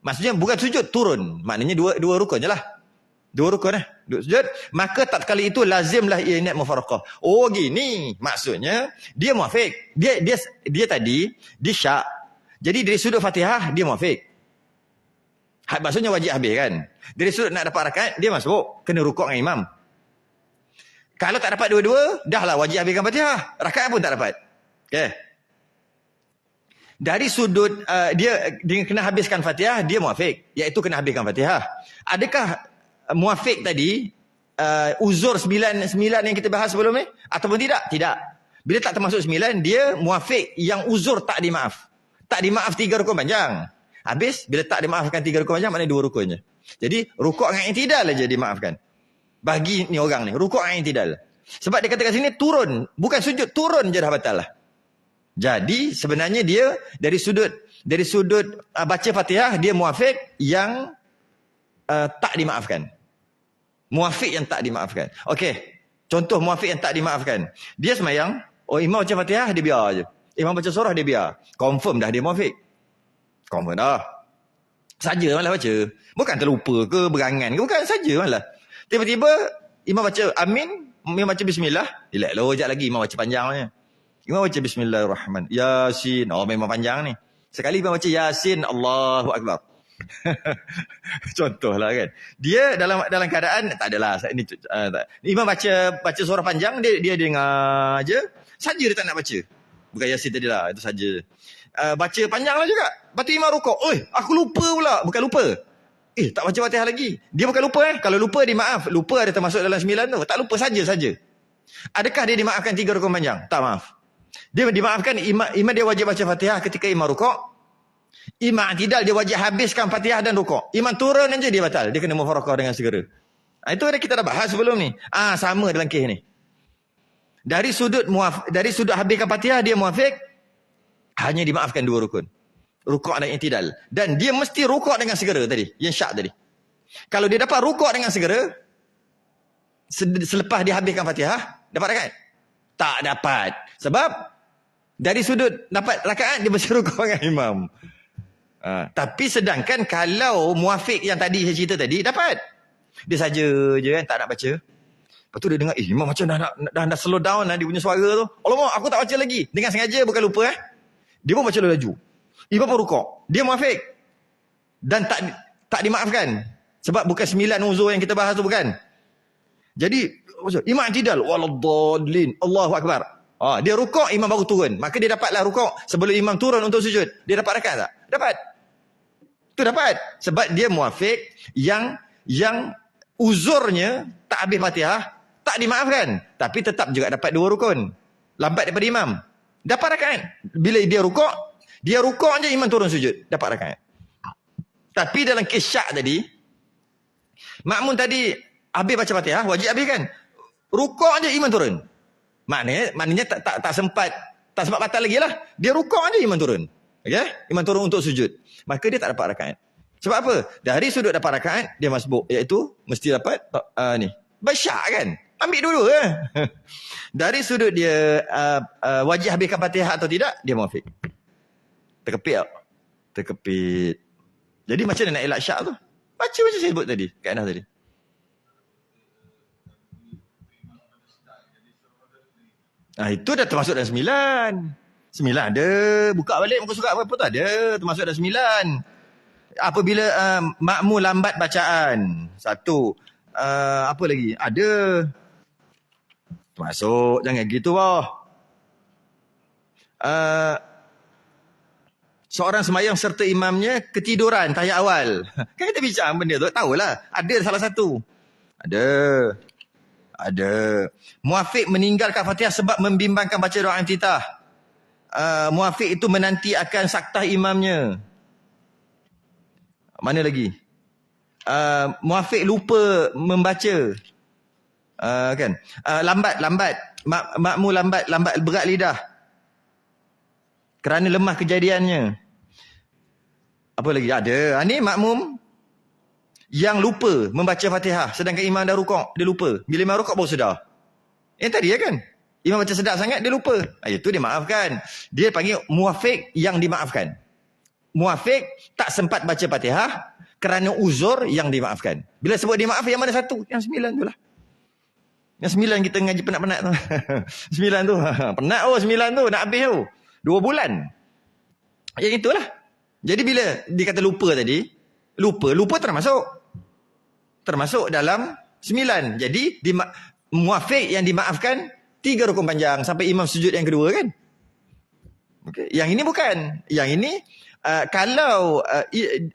Speaker 1: Maksudnya bukan sujud, turun. Maknanya dua rukun je lah. Dua rukun duduk sujud. Maka tak kala itu lazimlah ia niat mufaraqah. Oh gini. Maksudnya dia muafiq. Dia tadi dia syak. Jadi dari sudut Fatihah dia muafiq. Maksudnya wajib habis kan. Dari sudut nak dapat rakaat dia masuk. Kena rukuk dengan imam. Kalau tak dapat dua-dua, dah lah wajib habiskan Fatihah. Rakaat pun tak dapat. Okay. Dari sudut dia kena habiskan Fatihah, dia muafiq. Iaitu kena habiskan Fatihah. Adakah muafiq tadi uzur 9 yang kita bahas sebelum ni? Ataupun tidak? Tidak. Bila tak termasuk 9, dia muafiq yang uzur tak dimaaf. Tak dimaaf 3 rukun panjang. Habis, bila tak dimaafkan 3 rukun panjang, maknanya 2 rukun je. Jadi, rukuk dengan i'tidal aja dimaafkan. Bagi ni orang ni, rukuk dengan i'tidal. Sebab dia kata kat sini, turun. Bukan sujud, turun je dah batal lah. Jadi, sebenarnya dia, dari sudut baca Fatihah, dia muafiq yang tak dimaafkan. Muafiq yang tak dimaafkan. Okey, contoh muafiq yang tak dimaafkan. Dia semayang, imam baca Fatihah, dia biar je. Imam baca surah, dia biar. Confirm dah dia muafiq. Confirm dah. Saja malah baca. Bukan terlupa ke, berangan ke, bukan, saja malah. Tiba-tiba, imam baca amin, imam baca bismillah, relax lah, sekejap lagi imam baca panjangnya. Imam baca bismillahirrahmanirrahim. Yasin. Oh, memang panjang ni. Sekali imam baca Yasin, Allahu Akbar. Contohlah kan. Dia dalam keadaan tak adalah ini imam baca surah panjang, dia dengar aje, saja dia tak nak baca. Bukan Yasin tadilah, itu saja. Baca panjang lah juga. Lepas tu imam rukuk. Oi, aku lupa pula. Bukan lupa. Tak baca Fatihah lagi. Dia bukan lupa Kalau lupa dia maaf. Lupa ada termasuk dalam 9 tu. Tak lupa saja. Adakah dia dimaafkan 3 rukun panjang? Tak, maaf. Dia dimaafkan imam dia wajib baca Fatihah ketika imam rukuk. Imam i'tidal dia wajib habiskan Fatihah dan rukuk. Imam turun aja dia batal. Dia kena mufaraqah dengan segera. Itu kita dah bahas sebelum ni. Sama dalam kes ni. Dari sudut habiskan Fatihah dia muafiq, hanya dimaafkan 2 rukun. Rukuk dan i'tidal. Dan dia mesti rukuk dengan segera tadi. Yang syak tadi. Kalau dia dapat rukuk dengan segera, selepas dia habiskan Fatihah, dapat rakaat? Tak dapat. Sebab, dari sudut dapat rakaat, dia mesti rukuk dengan imam. Tapi sedangkan kalau muafiq yang tadi saya cerita tadi, dapat. Dia saja je kan, tak nak baca. Lepas tu dia dengar, imam macam dah slow down dia punya suara tu. Alamak, aku tak baca lagi. Dengan sengaja, bukan lupa Dia pun baca laju. Imam pun rukuk. Dia muafiq. Dan tak dimaafkan. Sebab bukan 9 uzur yang kita bahas tu, bukan. Jadi, imam i'tidal. Waladdallin. Allahu Akbar. Dia rukuk, imam baru turun. Maka dia dapatlah rukuk sebelum imam turun untuk sujud. Dia dapat rakaat tak? Dapat. Itu dapat. Sebab dia muafiq yang uzurnya tak habis Fatihah, tak dimaafkan. Tapi tetap juga dapat 2 rukun. Lambat daripada imam. Dapat rakaat. Bila dia rukuk je imam turun sujud. Dapat rakaat. Tapi dalam kes syak tadi, makmum tadi habis baca Fatihah, wajib habis kan? Rukuk je imam turun. Maknanya tak sempat batal lagi lah. Dia rukuk je imam turun. Okay? Imam turun untuk sujud. Maka dia tak dapat rakaat. Sebab apa? Dari sudut dapat rakaat, dia masbuk. Iaitu, mesti dapat Basyak kan? Ambil dulu Dari sudut dia wajib habiskan Fatihah atau tidak, dia muafiq. Terkepit tak? Terkepit. Jadi macam mana nak elak syak tu? Baca macam saya sebut tadi. Kaedah tadi. Itu dah termasuk dalam 9. 9 ada. Buka balik muka surat apa tu ada. Termasuk dalam 9. Apabila makmum lambat bacaan. 1. Apa lagi? Ada. Termasuk. Jangan gitu seorang semayang serta imamnya ketiduran tahiyat awal. Kan kita bincang benda tu. Tahulah. Ada salah satu. Ada. Muafiq meninggalkan Fatihah sebab membimbangkan baca doa iftitah. Muafiq itu menanti akan saktah imamnya. Mana lagi? Muafiq lupa membaca. Kan? Lambat. Makmum lambat berat lidah. Kerana lemah kejadiannya. Apa lagi? Ada. Ini makmum yang lupa membaca Fatihah sedangkan imam dah rukuk, dia lupa. Bila imam rukuk baru sedar. Yang tadi kan? Imam baca sedap sangat, dia lupa. Itu dia maafkan. Dia panggil muafiq yang dimaafkan. Muafiq tak sempat baca Fatihah kerana uzur yang dimaafkan. Bila sebut dimaaf, yang mana satu? Yang 9 tu lah. Yang 9 kita ngaji penat-penat tu. 9 tu. Penat 9 tu. Nak habis tu. 2 bulan. Yang itulah. Jadi bila dia kata lupa tadi, lupa termasuk dalam 9. Jadi muafiq yang dimaafkan 3 rukun panjang sampai imam sujud yang kedua kan. Okay. Yang ini bukan. Yang ini kalau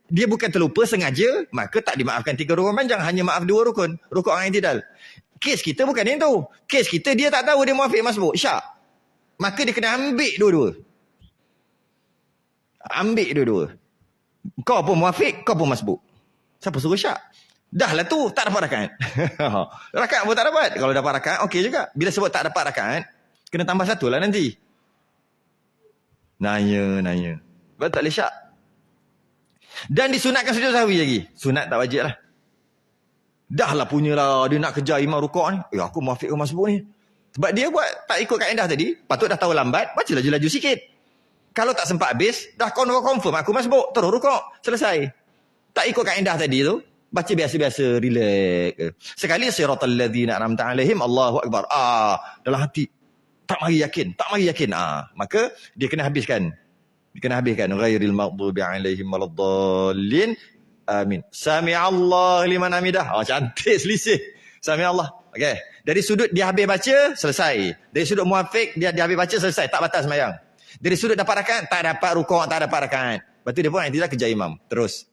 Speaker 1: dia bukan terlupa sengaja, maka tak dimaafkan 3 rukun panjang, hanya maaf 2 rukun. Rukun i'tidal. Kes kita bukan yang tu. Kes kita dia tak tahu dia muafiq masbuk, syak. Maka dia kena ambil dua-dua. Kau pun muafiq, kau pun masbuk. Siapa suruh syak? Dah lah tu, tak dapat rakaat. Rakaat pun tak dapat. Kalau dapat rakaat, okey juga. Bila sebut tak dapat rakaat, kena tambah 1 lah nanti. Nanya. Sebab tak boleh syak. Dan disunatkan sujud sahwi lagi. Sunat tak wajib lah. Dah lah punyalah dia nak kejar imam rukuk ni. Aku muafiq ke masbuk ni. Sebab dia buat tak ikut kaedah tadi. Patut dah tahu lambat, baca laju-laju sikit. Kalau tak sempat habis, dah confirm aku masbuk, terus rukuk, selesai. Tak ikut kaedah tadi tu, baca biasa-biasa, relax. Sekali siratal ladzina an'amta alaihim, Allahu akbar. Dalam hati tak mari yakin. Maka dia kena habiskan. Ghairil maghdubi alaihim waladdallin. Amin. Sami'allah liman hamidah. Cantik selisih. Sami'allah. Okey. Dari sudut dia habis baca, selesai. Dari sudut muafiq, dia habis baca, selesai. Tak batal sembahyang. Dari sudut dapat rakaat, tak dapat rukuk, tak dapat rakaat. Lepas tu dia pun tidak kejar imam. Terus.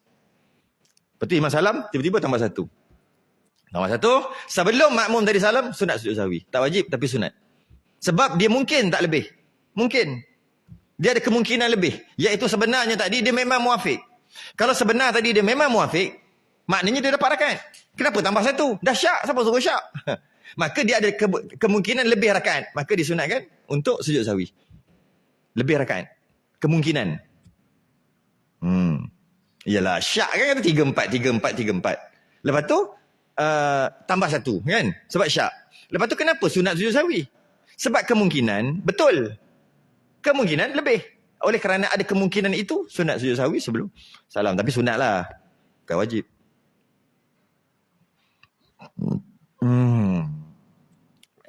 Speaker 1: Lepas tu imam salam, tiba-tiba tambah 1. Tambah 1. Sebelum makmum tadi salam, sunat sujud sahwi. Tak wajib, tapi sunat. Sebab dia mungkin tak lebih. Mungkin. Dia ada kemungkinan lebih. Iaitu sebenarnya tadi dia memang muafiq. Kalau sebenar tadi dia memang muafiq, maknanya dia dapat rakaat. Kenapa tambah 1? Dah syak, siapa suruh syak? Maka dia ada kemungkinan lebih rakaat. Maka disunatkan untuk sujud sahwi. Lebih rakaat. Kemungkinan. Yalah, syak kan kata 3-4. Lepas tu, tambah 1 kan? Sebab syak. Lepas tu kenapa sunat sujud sahwi? Sebab kemungkinan, betul. Kemungkinan lebih. Oleh kerana ada kemungkinan itu, sunat sujud sahwi sebelum salam. Tapi sunat lah. Bukan wajib.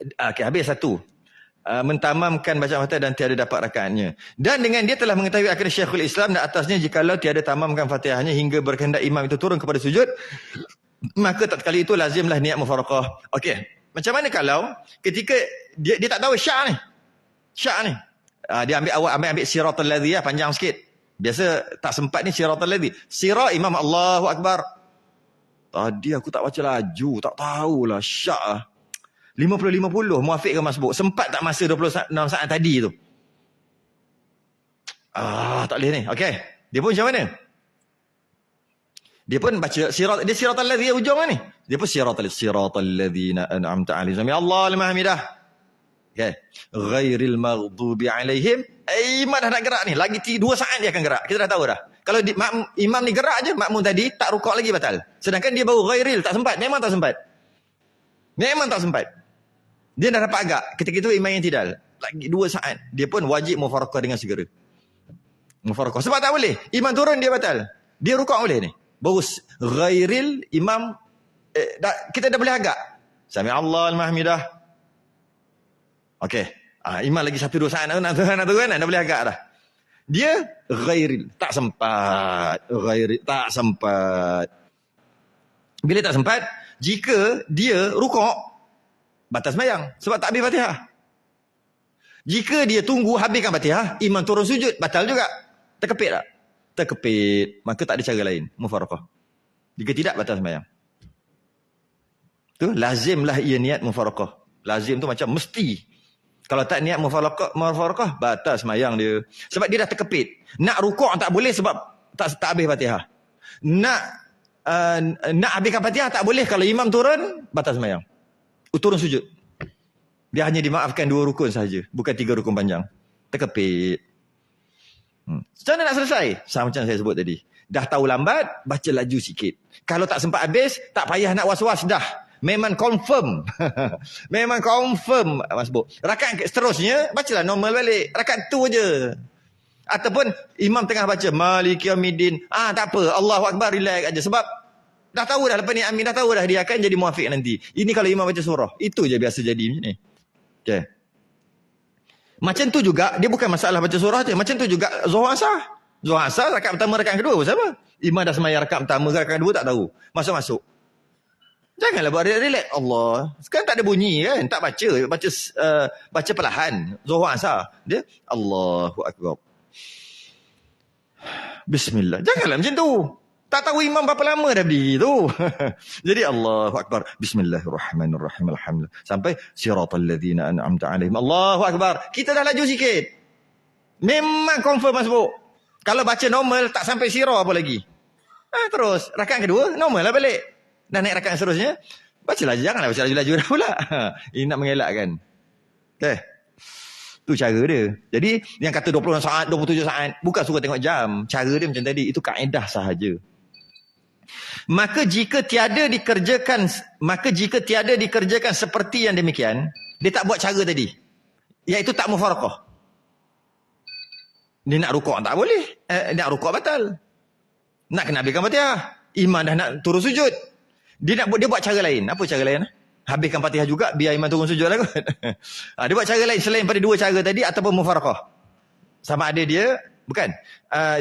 Speaker 1: Okey, habis 1. Mentamamkan bacaan Fatihah dan tiada dapat rakaatnya. Dan dengan dia telah mengetahui akidah Syekhul Islam dan atasnya jikalau tiada tamamkan Fatihahnya hingga berkehendak imam itu turun kepada sujud, maka tatkala itu lazimlah niat mufaraqah. Okey. Macam mana kalau ketika dia tak tahu syak ni. Dia ambil siratal ladzi panjang sikit. Biasa tak sempat ni siratal ladzi. Sirah imam Allahu akbar. Tadi aku tak baca laju, tak tahulah syak lah. 50-50 muafiq ke masbuk. Sempat tak masa 26 saat tadi tu? Tak boleh ni. Okey. Dia pun macam mana? Dia pun baca siratal ladzi ujung ni. Dia pun siratal ladzina an'amta alaihim. Sami'allahu liman hamidah. Okay. Ghairil maghdubi alaihim. Imam dah nak gerak ni. Lagi 2 saat dia akan gerak. Kita dah tahu dah. Kalau imam ni gerak je, makmum tadi tak rukuk lagi batal. Sedangkan dia baru ghairil, tak sempat. Memang tak sempat. Dia dah dapat agak. Ketika itu imam yang tidak. Lagi 2 saat. Dia pun wajib mufaraqah dengan segera. Mufaraqah. Sebab tak boleh. Imam turun dia batal. Dia rukuk boleh ni. Baru ghairil imam. Kita dah boleh agak. Sami'allahu liman hamidah. Okey. Imam lagi 1-2 saat nak turun kan. Dah boleh agak dah. Dia ghairil. Tak sempat. Bila tak sempat, jika dia rukuk, batal sembahyang. Sebab tak habis Fatihah. Jika dia tunggu habiskan Fatihah, imam turun sujud, batal juga. Terkepit tak? Terkepit. Maka tak ada cara lain. Mufaraqah. Jika tidak, batal sembahyang. Tu lazimlah ia niat mufaraqah. Lazim tu macam mesti. Kalau tak niat mufaraqah, batal sembahyang dia. Sebab dia dah terkepit. Nak rukuk tak boleh sebab tak habis Fatihah. Nak habiskan Fatihah tak boleh kalau imam turun, batal sembahyang. Turun sujud. Dia hanya dimaafkan 2 rukun sahaja, bukan 3 rukun panjang. Terkepit. Macam mana nak selesai? Sama macam saya sebut tadi. Dah tahu lambat, baca laju sikit. Kalau tak sempat habis, tak payah nak was-was dah. Memang confirm. Memang confirm masbuk. Rakaat seterusnya, bacalah normal balik. Rakaat tu je. Ataupun imam tengah baca Maliki Yaumiddin. Tak apa, Allahu Akbar, relax aja. Sebab dah tahu dah lepas ni Amin, dah tahu dah dia akan jadi muafiq nanti. Ini kalau imam baca surah. Itu je biasa jadi macam ni. Okay. Macam tu juga, dia bukan masalah baca surah je. Macam tu juga Zuhur Asar. Zuhur Asar, rakaat pertama, rakaat kedua sama. Imam dah semayang rakaat pertama, rakaat kedua tak tahu. Masuk-masuk. Janganlah buat relax. Allah. Sekarang tak ada bunyi kan. Tak baca. Baca perlahan. Zuhur Asar. Dia Allahu Akbar. Bismillah. Janganlah macam tu. Tak tahu imam berapa lama dah berdiri tu. Jadi Allahu Akbar. Bismillahirrahmanirrahim. Alhamdulillah. Sampai siratal ladzina an'amta alaihim. Allahu Akbar. Kita dah laju sikit. Memang confirm masbuk. Kalau baca normal tak sampai sirah apa lagi. Terus rakaat kedua normal lah balik. Dah naik rakaat seterusnya. Bacalah, janganlah baca laju-laju dah pula. Ini nak mengelakkan. Okay. Tu cara dia. Jadi yang kata 20 saat, 27 saat, bukan suruh tengok jam. Cara dia macam tadi, itu kaedah sahaja. Maka jika tiada dikerjakan seperti yang demikian, dia tak buat cara tadi. Iaitu tak mufaraqah. Dia nak rukuk tak boleh. Nak rukuk batal. Nak kena habiskan Fatihah. Imam dah nak turun sujud. Dia buat cara lain. Apa cara lain? Habiskan Fatihah juga, biar imam turun sujud lah kot. Dia buat cara lain selain pada dua cara tadi ataupun mufaraqah. Sama ada dia, bukan.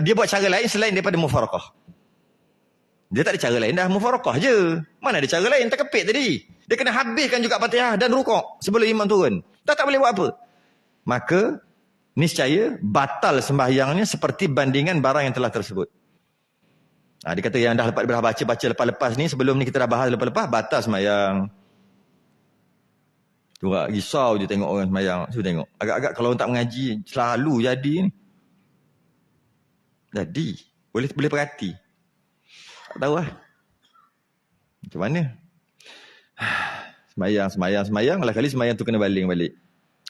Speaker 1: Dia buat cara lain selain daripada mufaraqah. Dia tak ada cara lain dah, mufaraqah je. Mana ada cara lain, terkepit tadi. Dia kena habiskan juga Fatihah dan rukuk sebelum imam turun. Tak boleh buat apa. Maka, niscaya batal sembahyangnya seperti bandingan barang yang telah tersebut. Dia kata yang dah baca lepas-lepas ni, sebelum ni kita dah bahas lepas-lepas, batal sembahyang. Juga risau je tengok orang sembahyang. Cuba tengok. Agak-agak kalau orang tak mengaji, selalu jadi ni. Jadi. Boleh perhati. Tak tahu lah. Macam mana? Sembahyang. Malah kali sembahyang tu kena baling balik.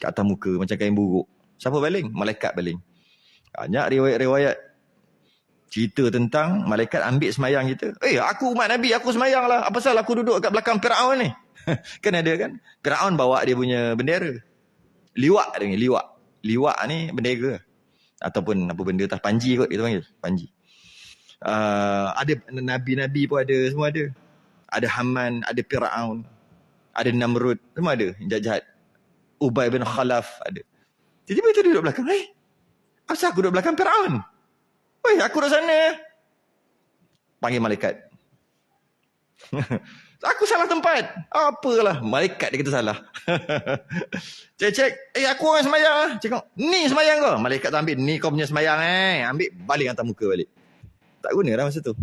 Speaker 1: Kat atas muka. Macam kain buruk. Siapa baling? Malaikat baling. Banyak riwayat-riwayat cerita tentang malaikat ambil sembahyang kita. Aku umat Nabi, aku sembahyang lah. Apa salah aku duduk kat belakang Fir'aun ni? Kan ada kan? Fir'aun bawa dia punya bendera. Liwak dia ni, liwak. Liwak ni bendera. Ataupun apa benda atas panji kot, kita panggil. Panji. Ada Nabi-Nabi pun ada, semua ada. Ada Haman, ada Fir'aun. Ada Namrud, semua ada. Jahat-jahat. Ubay bin Khalaf ada. Tiba-tiba dia duduk belakang. Asal aku duduk belakang Fir'aun? Aku duduk sana. Panggil malaikat. Aku salah tempat. Apalah. Malaikat dia kata salah. Cek. Aku orang sembahyang. Cakap, ni sembahyang kau. Malaikat tu ambil, ni kau punya sembahyang. Ambil, baling atas muka balik. Tak guna dah masa tu.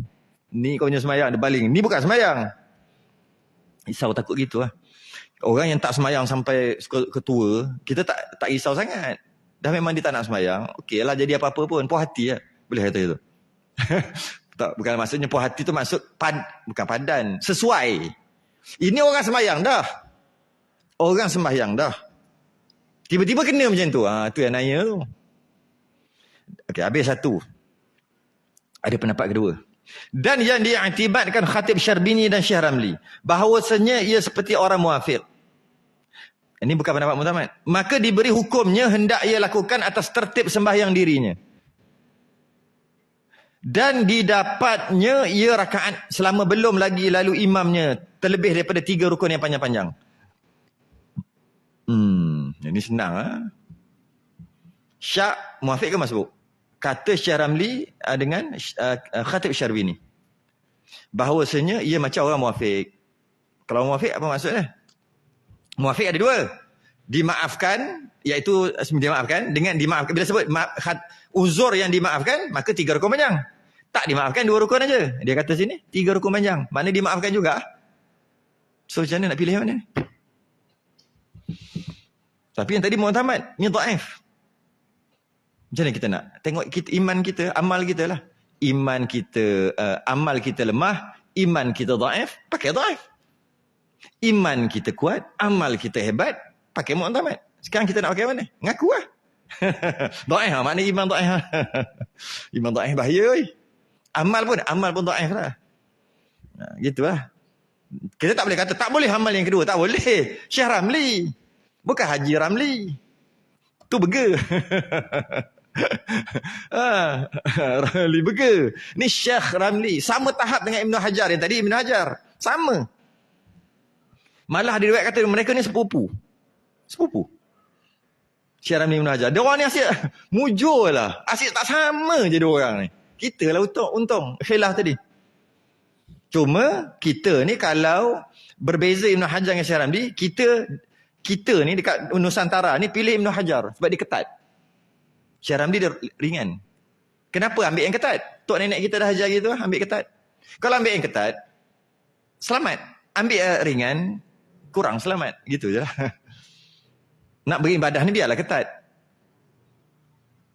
Speaker 1: Ni kau punya sembahyang, dia baling. Ni bukan sembahyang. Risau takut gitu lah. Orang yang tak sembahyang sampai ketua, kita tak risau sangat. Dah memang dia tak nak sembahyang. Okey lah, jadi apa-apa pun. Puas hati lah. Boleh kata itu. Tak, bukan maksudnya puas hati tu maksud bukan padan, sesuai. Ini orang sembahyang dah. Orang sembahyang dah. Tiba-tiba kena macam tu. Tu yang nanya tu. Okey, habis satu. Ada pendapat kedua. Dan yang diiktibatkan Khatib Syarbini dan Syekh Ramli, bahawasanya ia seperti orang muafiq. Ini bukan pendapat Muhammad. Maka diberi hukumnya hendak ia lakukan atas tertib sembahyang dirinya. Dan didapatnya ia rakaat selama belum lagi lalu imamnya terlebih daripada 3 rukun yang panjang-panjang. Ini senang. Syak muafiq ke masbuk? Kata Syekh Ramli dengan Khatib Syarbini, bahawasanya ia macam orang muafiq. Kalau muafiq apa maksudnya? Muafiq ada dua. Dimaafkan, iaitu dimaafkan dengan dimaafkan. Bila sebut uzur yang dimaafkan, maka 3 rukun panjang. Tak dimaafkan 2 rukun aja. Dia kata sini 3 rukun panjang. Mana dimaafkan juga. So macam mana nak pilih yang mana? Tapi yang tadi Muhammad, ni dhaif. Macam mana kita nak? Tengok kita, iman kita, amal kita lah. Iman kita, amal kita lemah, iman kita dhaif, pakai dhaif. Iman kita kuat, amal kita hebat, pakai Muhammad. Sekarang kita nak pakai mana? Ngaku lah. Dhaif lah, maknanya iman dhaif lah. Iman dhaif bahaya. Amal pun dhaif lah. Gitu lah. Kita tak boleh kata, tak boleh amal yang kedua. Tak boleh. Syekh Ramli. Bukan Haji Ramli. Tu burger. Ramli burger. Ni Syekh Ramli. Sama tahap dengan Ibn Hajar yang tadi. Ibn Hajar. Sama. Malah diriwayat kata mereka ni sepupu. Sepupu. Syekh Ramli Ibn Hajar. Dia orang ni asyik mujur lah. Asyik tak sama je dia orang ni. Kita lah untung. Khilaf tadi. Cuma kita ni kalau berbeza Ibn Hajar dengan Syekh Ramli, kita ni dekat Nusantara ni pilih Ibn Hajar sebab dia ketat. Syekh Ramli dia ringan. Kenapa ambil yang ketat? Tok nenek kita dah ajar gitu, ambil ketat. Kalau ambil yang ketat, selamat. Ambil ringan, kurang selamat. Gitu je lah. Nak beribadah ni biarlah ketat.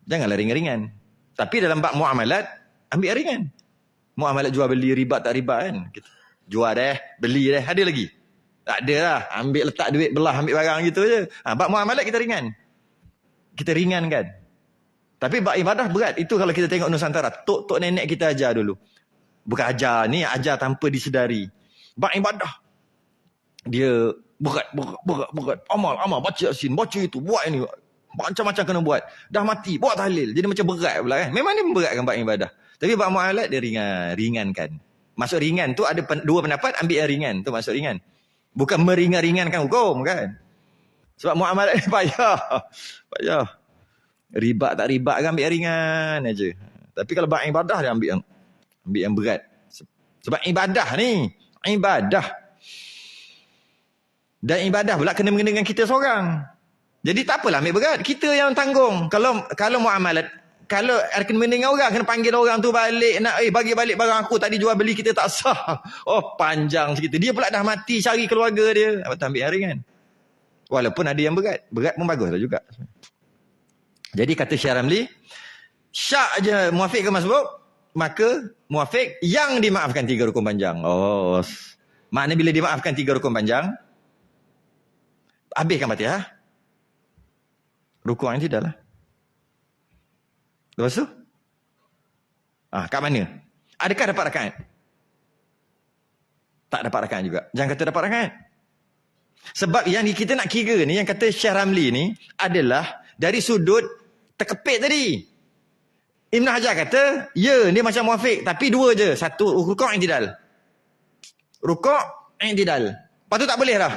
Speaker 1: Janganlah ringan-ringan. Tapi dalam bab muamalat, ambil ringan. Muamalat jual beli, riba tak riba kan. Jual deh, beli deh, ada lagi. Tak ada lah. Ambil letak duit, belah ambil barang gitu je. Bab muamalat kita ringan. Kita ringan kan. Tapi bab ibadah berat. Itu kalau kita tengok Nusantara. Tok nenek kita ajar dulu. Bukan ajar ni, ajar tanpa disedari. Bab ibadah. Dia berat. Amal, baca Yasin, baca itu, buat ini. Macam-macam kena buat. Dah mati, buat tahlil. Jadi macam berat pula kan. Memang ni memberatkan bab ibadah. Tapi bab muamalat dia ringankan. Maksud ringan tu ada dua pendapat, ambil yang ringan. Tu maksud ringan. Bukan meringan-ringankan hukum kan. Sebab muamalat ni payah. Riba tak riba kan ambil yang ringan aja. Tapi kalau bab ibadah dia ambil yang berat. Sebab ibadah ni, dan ibadah pula kena mengenai dengan kita seorang. Jadi tak apalah ambil berat. Kita yang tanggung. Kalau muamalat, kalau kena mengenai dengan orang, kena panggil orang tu balik. Nak bagi balik barang aku tadi jual beli kita tak sah. Oh panjang segitu. Dia pula dah mati cari keluarga dia. Apa ambil yang ringan. Walaupun ada yang berat. Berat pun baguslah juga. Jadi kata Syekh Ramli, syak je muafiq ke masbuk, maka muafiq yang dimaafkan 3 rukun panjang. Oh. Makna bila dimaafkan 3 rukun panjang, habiskan Fatihah. Rukun yang tidak lah. Lepas tu? Kat mana? Adakah dapat rakaat? Tak dapat rakaat juga. Jangan kata dapat rakaat. Sebab yang kita nak kira ni, yang kata Syekh Ramli ni, adalah dari sudut terkepit tadi. Ibn Hajar kata, ya, dia macam muafiq. Tapi 2 je. 1, rukuk i'tidal. Rukuk i'tidal. Lepas tu tak boleh dah.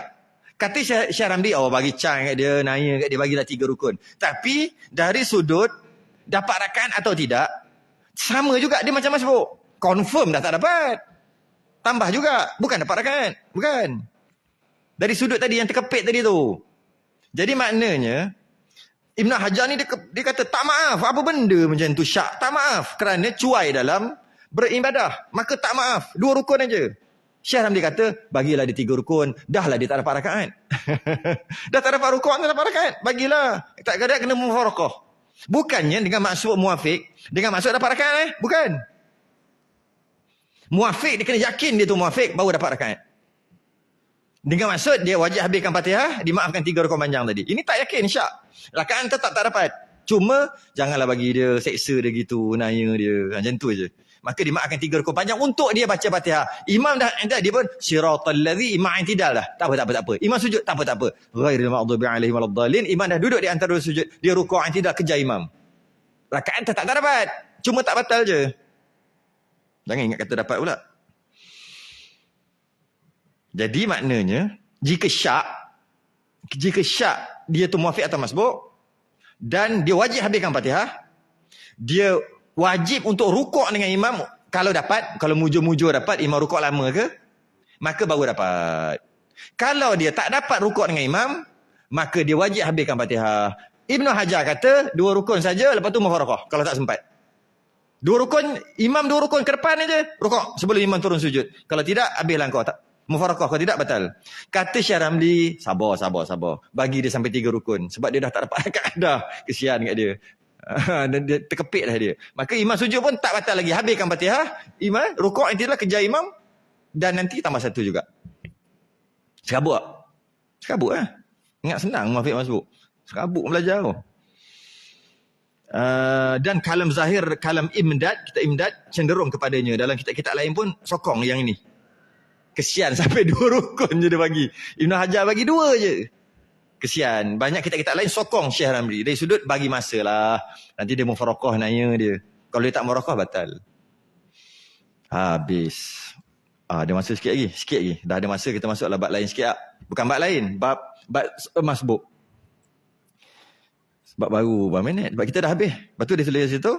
Speaker 1: Kata Syekh Ramli, bagi can kat dia, naya kat dia, bagilah 3 rukun. Tapi dari sudut dapat rakaat atau tidak, sama juga dia macam masbuk. Confirm dah tak dapat. Tambah juga, bukan dapat rakaat. Bukan. Dari sudut tadi yang terkepit tadi tu. Jadi maknanya Ibn Hajar ni dia kata tak maaf. Apa benda macam tu syak? Tak maaf. Kerana cuai dalam beribadah. Maka tak maaf. 2 rukun aja. Syekh Ramli kata, bagilah dia 3 rukun. Dah lah dia tak dapat rakaat. Dah tak dapat rukun, tak dapat rakaat. Bagilah. Tak kadang kena mufarakah. Bukannya dengan maksud muafiq, dengan maksud dapat rakaat. Bukan. Muafiq dia kena yakin dia tu muafiq baru dapat rakaat. Dengan maksud dia wajib habiskan Fatihah, dimaafkan 3 rukun panjang tadi. Ini tak yakin syak. Rakaat tetap tak dapat. Cuma janganlah bagi dia seksa dia gitu, naya dia. Macam tu je. Maka dimaafkan 3 rukun panjang untuk dia baca Fatihah. Imam dah dia pun siratal ladzi imam i'tidal dah. Tak apa. Imam sujud tak apa. Ghairil maghdubi alaihim waladdallin. Imam dah duduk di antara sujud, dia rukuk i'tidal kejar imam. Rakaat tetap tak dapat. Cuma tak batal je. Jangan ingat kata dapat pula. Jadi maknanya jika syak dia tu muafiq atau masbuk dan dia wajib habiskan Fatihah, dia wajib untuk rukuk dengan imam kalau dapat, kalau mujur-mujur dapat imam rukuk lama ke, maka baru dapat. Kalau dia tak dapat rukuk dengan imam, maka dia wajib habiskan Fatihah. Ibn Hajar kata 2 rukun saja, lepas tu mufarakah kalau tak sempat. 2 rukun, imam 2 rukun ke depan aja, rukuk sebelum imam turun sujud. Kalau tidak, habislah kau. Mufarakah, kalau tidak batal. Kata Syekh Ramli, sabar. Bagi dia sampai 3 rukun. Sebab dia dah tak dapat rakaat dah. Kesian kat dia. Dan dia terkepit dah dia. Maka imam sujud pun tak batal lagi. Habiskan Fatihah, imam rukuk intilah kejar imam, dan nanti tambah 1 juga. Serabut lah. Ingat senang muafiq masbuk. Serabut belajar tu. Dan kalam zahir, kalam imdad, kita imdad cenderung kepadanya. Dalam kitab-kitab lain pun sokong yang ini. Kesian sampai 2 rukun je dia bagi. Ibn Hajar bagi 2 je. Kesian. Banyak kitab-kitab lain sokong Syekh Ramli. Dari sudut bagi masa lah. Nanti dia mufarakah nanya dia. Kalau dia tak mufarakah batal. Habis. Ada masa sikit lagi. Sikit lagi. Dah ada masa kita masuklah bab lain sikit lah. Bukan bab lain. Bab masbuk. Bab baru. Berapa minit? Bab kita dah habis. Lepas tu dia tulis situ.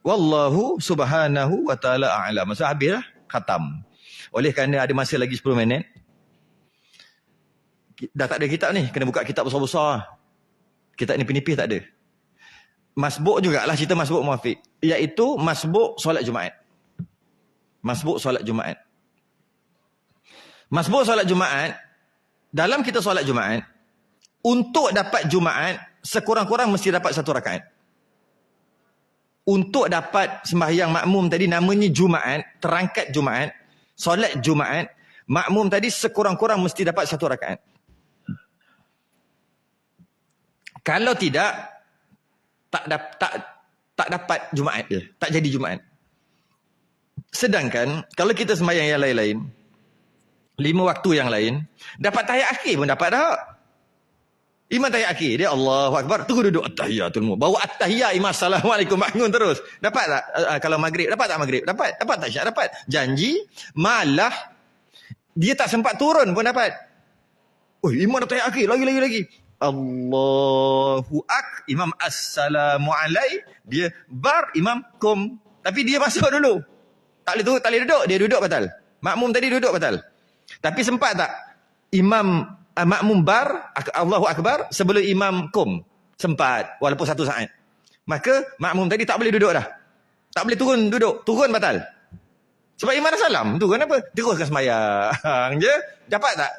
Speaker 1: Wallahu subhanahu wa ta'ala a'lam. Maksud habis lah. Khatam. Oleh kerana ada masa lagi 10 minit. Dah tak ada kitab ni. Kena buka kitab besar-besar. Kitab ni penipis tak ada. Masbuk jugalah cerita masbuk Muafiq. Iaitu masbuk solat Jumaat. Masbuk solat Jumaat. Masbuk solat Jumaat. Dalam kita solat Jumaat. Untuk dapat Jumaat. Sekurang-kurang mesti dapat 1 rakaat. Untuk dapat sembahyang makmum tadi namanya Jumaat, terangkat Jumaat, solat Jumaat, makmum tadi sekurang-kurang mesti dapat 1 rakaat. Kalau tidak, tak dapat Jumaat dia, tak jadi Jumaat. Sedangkan kalau kita sembahyang yang lain-lain, 5 waktu yang lain, dapat tahiyat akhir pun dapat tak? Imam tahiyat akhir, dia Allahu Akbar, tunggu duduk at-tahiyatul mu. Bawa at-tahiyat imam assalamualaikum bangun terus. Dapat tak kalau maghrib? Dapat tak maghrib? Dapat. Dapat tak syak? Dapat. Janji malah dia tak sempat turun pun dapat. Oh, imam dah tahiyat akhir, lagi. Allahu imam assalamualaikum, dia bar imam kum. Tapi dia masuk dulu. Tak boleh duduk, dia duduk batal. Makmum tadi duduk batal. Tapi sempat tak imam makmum bar Allahu Akbar sebelum imam kum? Sempat, walaupun 1 saat. Maka makmum tadi tak boleh duduk dah. Tak boleh turun duduk. Turun batal. Sebab imam dah salam. Tu kenapa? Teruskan sembahyang je. Dapat tak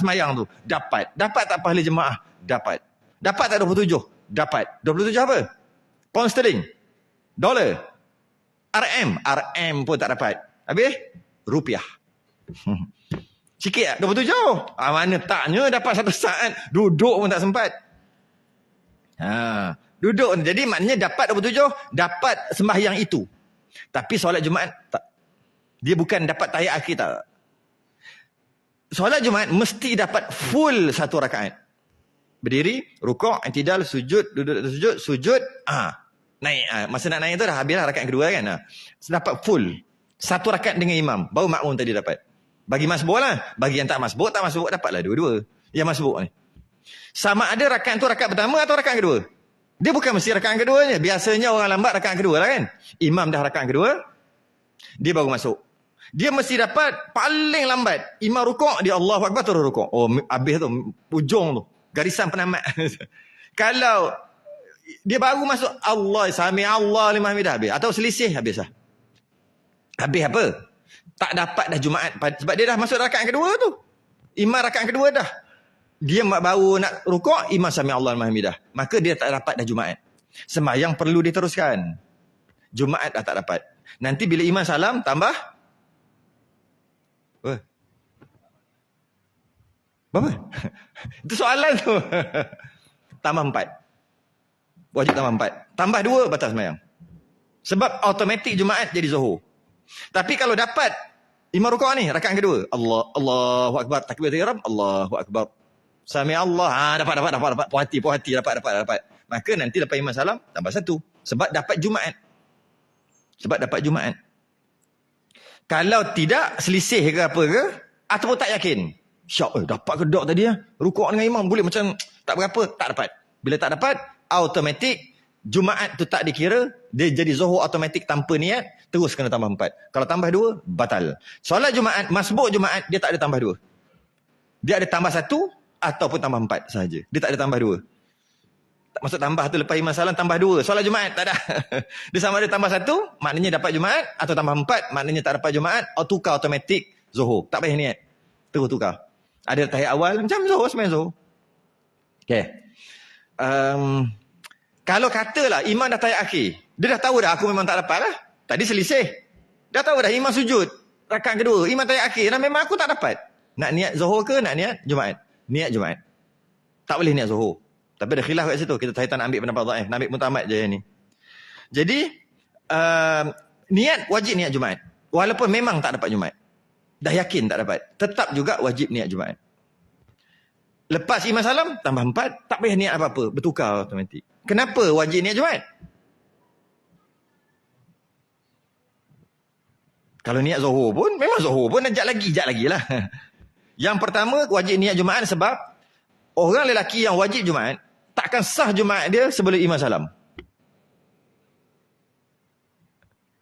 Speaker 1: sembahyang tu? Dapat. Dapat tak pahala jemaah? Dapat. Dapat tak 27? Dapat. 27 apa? Pound sterling? Dolar? RM pun tak dapat. Habis? Rupiah. Sikit tak? 27? Mana taknya dapat 1 saat. Duduk pun tak sempat. Duduk. Jadi maknanya dapat 27, dapat sembahyang itu. Tapi solat Jumaat tak. Dia bukan dapat tahiyat akhir tak. Solat Jumaat mesti dapat full 1 rakaat. Berdiri, rukuk, i'tidal, sujud, duduk atas sujud, sujud, naik. Masa nak naik tu dah habislah rakaat kedua kan. Dapat full 1 rakaat dengan imam. Baru makmum tadi dapat. Bagi masbuk lah. Bagi yang tak masbuk dapatlah dua-dua. Yang masbuk ni. Sama ada rakaat tu rakaat pertama atau rakaat kedua. Dia bukan mesti rakaat kedua je. Biasanya orang lambat rakaat kedua lah kan. Imam dah rakaat kedua, dia baru masuk. Dia mesti dapat paling lambat. Imam rukuk, dia Allahu Akbar terus rukuk. Oh, habis tu. Ujung tu. Garisan penamat. Kalau dia baru masuk Allah, sami Allah liman hamidah, habis. Atau selisih, habis lah. Habis apa? Tak dapat dah Jumaat. Sebab dia dah masuk rakaat kedua tu. Imam rakaat kedua dah. Dia baru nak rukuk, imam sami Allah liman hamidah. Maka dia tak dapat dah Jumaat. Sembahyang perlu diteruskan. Jumaat dah tak dapat. Nanti bila imam salam, tambah berapa? Itu soalan tu. Tambah 4. Wajib tambah 4. Tambah 2, batal sembahyang. Sebab automatik Jumaat jadi Zuhur. Tapi kalau dapat imam rukuk ni, rakaat kedua, Allahu Akbar, takbiratul ihram, Allahu Akbar, sami Allah, dapat. Puas hati, dapat. Maka nanti lepas imam salam, tambah 1. Sebab dapat Jumaat. Kalau tidak, selisih ke apa ke, ataupun tak yakin, syak, dapat ke tak tadi ya? Rukuk dengan imam boleh macam tak berapa, tak dapat. Bila tak dapat, automatik Jumaat tu tak dikira, dia jadi Zuhur automatik tanpa niat, terus kena tambah 4. Kalau tambah 2, batal. Solat Jumaat, masbuk Jumaat, dia tak ada tambah 2. Dia ada tambah 1 ataupun tambah 4 sahaja. Dia tak ada tambah 2. Maksud tambah tu lepas imam salam tambah 2. Solat Jumaat tak ada. Dia sama ada tambah 1, maknanya dapat Jumaat, atau tambah 4, maknanya tak dapat Jumaat, atau tukar automatik Zuhur. Tak payah niat. Terus tukar. Ada tahiyat awal, macam Zuhur, sembahyang Zuhur. Okay. Kalau katalah imam dah tahiyat akhir, dia dah tahu dah aku memang tak dapat lah. Tadi selisih. Dah tahu dah imam sujud. Rakaat kedua, imam tahiyat akhir. Dan memang aku tak dapat. Nak niat Zuhur ke nak niat Jumaat? Niat Jumaat. Tak boleh niat Zuhur. Tapi ada khilaf kat situ. Kita tak nak ambil pendapat dhaif. Nak ambil mutamat je yang ni. Jadi, niat wajib niat Jumaat. Walaupun memang tak dapat Jumaat. dah yakin tak dapat, tetap juga wajib niat Jumaat. Lepas imam salam, tambah 4, tak payah niat apa-apa, bertukar automatik. Kenapa wajib niat Jumaat? Kalau niat Zuhur pun, memang Zuhur pun jap lagi lah. Yang pertama, wajib niat Jumaat sebab orang lelaki yang wajib Jumaat, takkan sah Jumaat dia sebelum imam salam.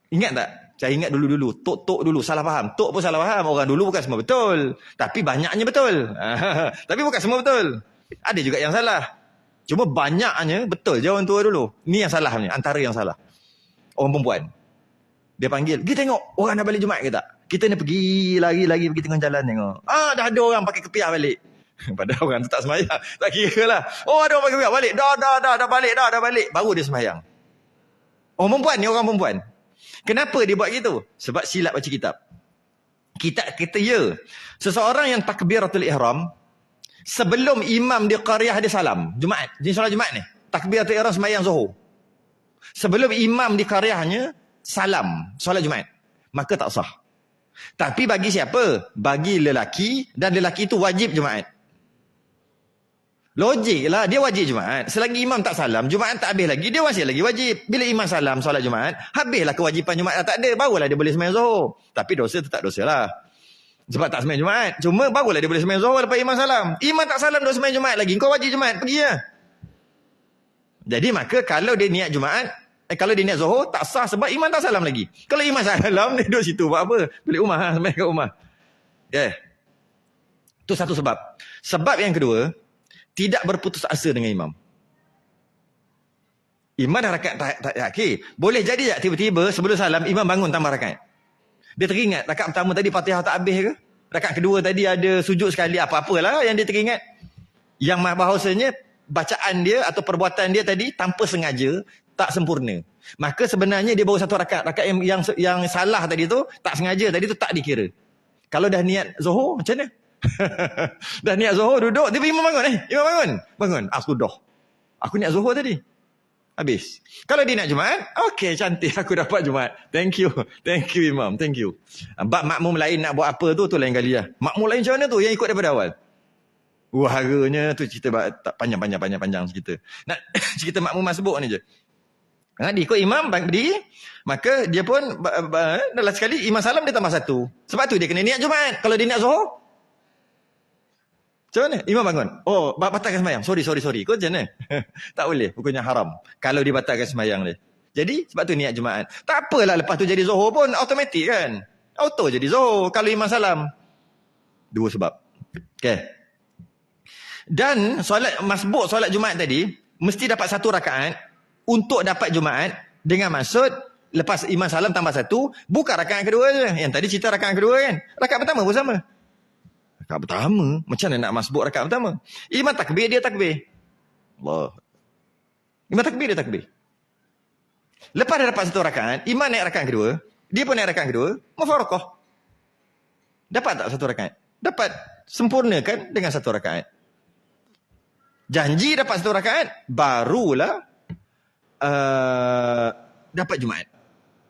Speaker 1: Ingat tak? Saya ingat dulu-dulu. Tok dulu. Salah faham. Tok pun salah faham. Orang dulu bukan semua betul. Tapi banyaknya betul. Tapi bukan semua betul. Ada juga yang salah. Cuma banyaknya betul. Jauh orang tua dulu. Ni yang salah ni. Antara yang salah. Orang perempuan. Dia panggil. Pergi tengok. Orang dah balik Jumaat ke tak? Kita ni pergi lagi pergi tengah jalan tengok. Dah ada orang pakai kepiah balik. Padahal orang tu tak sembahyang. Tak kira lah. Ada orang pakai kepiah balik. Dah balik. Baru dia sembahyang. Orang perempuan ni orang perempuan. Kenapa dia buat gitu? Sebab silap baca kitab. Kitab kata ya. Seseorang yang takbiratul ihram, sebelum imam di qaryah dia salam. Jumaat. Jadi solat Jumaat ni. Takbiratul ihram sembahyang Zuhur. Sebelum imam di qaryahnya salam. Solat Jumaat. Maka tak sah. Tapi bagi siapa? Bagi lelaki. Dan lelaki itu wajib Jumaat. Logik lah, dia wajib Jumaat. Selagi imam tak salam, Jumaat tak habis lagi, dia masih lagi wajib. Bila imam salam solat Jumaat, habislah kewajipan Jumaat dah tak ada, barulah dia boleh sembahyang Zuhur. Tapi dosa tu tak dosa lah. Sebab tak sembahyang Jumaat. Cuma barulah dia boleh sembahyang Zuhur lepas imam salam. Imam tak salam, dia sembahyang Jumaat lagi. Kau wajib Jumaat, pergi lah. Jadi maka kalau dia niat Jumaat, kalau dia niat Zuhur, tak sah sebab imam tak salam lagi. Kalau imam salam, dia duduk situ buat apa? Balik rumah, sembahyang kat rumah. Itu satu sebab. Sebab yang kedua, tidak berputus asa dengan imam. Imam dah rakaat tak yakin. Boleh jadi tak tiba-tiba sebelum salam imam bangun tambah rakaat. Dia teringat rakaat pertama tadi Fatihah tak habis ke? Rakaat kedua tadi ada sujud sekali, apa-apalah yang dia teringat. Yang bahawasanya bacaan dia atau perbuatan dia tadi tanpa sengaja tak sempurna. Maka sebenarnya dia baru satu rakaat. Rakaat yang salah tadi tu tak sengaja tadi tu tak dikira. Kalau dah niat Zuhur macam mana? Dah niat Zuhur duduk, dia imam bangun. Imam bangun. Sudah. Aku niat Zuhur tadi. Habis. Kalau dia niat Jumaat, okey, cantik aku dapat Jumaat. Thank you imam, thank you. Bab makmum lain nak buat apa tu lain kali lah. Makmum lain macam mana tu yang ikut daripada awal? Haranya tu cerita panjang cerita. Nak cerita makmum masbuk ni je. Dia ikut imam berdiri, maka dia pun dalam sekali imam salam dia tambah 1. Sebab tu dia kena niat Jumaat. Kalau dia niat Zuhur, macam mana? Imam bangun. Batalkan sembahyang. Sorry. Kau macam mana? Tak boleh. Hukumnya haram. Kalau dia batalkan sembahyang dia. Jadi, sebab tu niat Jumaat. Tak apalah lepas tu jadi Zuhur pun automatik kan? Auto jadi Zuhur. Kalau imam salam. 2 sebab. Okay. Dan solat masbuk solat Jumaat tadi, mesti dapat 1 rakaat untuk dapat Jumaat dengan maksud lepas imam salam tambah 1, bukan rakaat kedua je. Yang tadi cerita rakaat kedua kan? Rakaat pertama pun sama. Rakaat pertama, macam mana nak masbuk rakaat pertama? Imam takbir, dia takbir. Allah. Imam takbir, dia takbir. Lepas dia dapat 1 rakaat, imam naik rakaat kedua, dia pun naik rakaat kedua, mufaraqah. Dapat tak 1 rakaat? Dapat. Sempurnakan dengan 1 rakaat. Janji dapat 1 rakaat, barulah dapat Jumaat.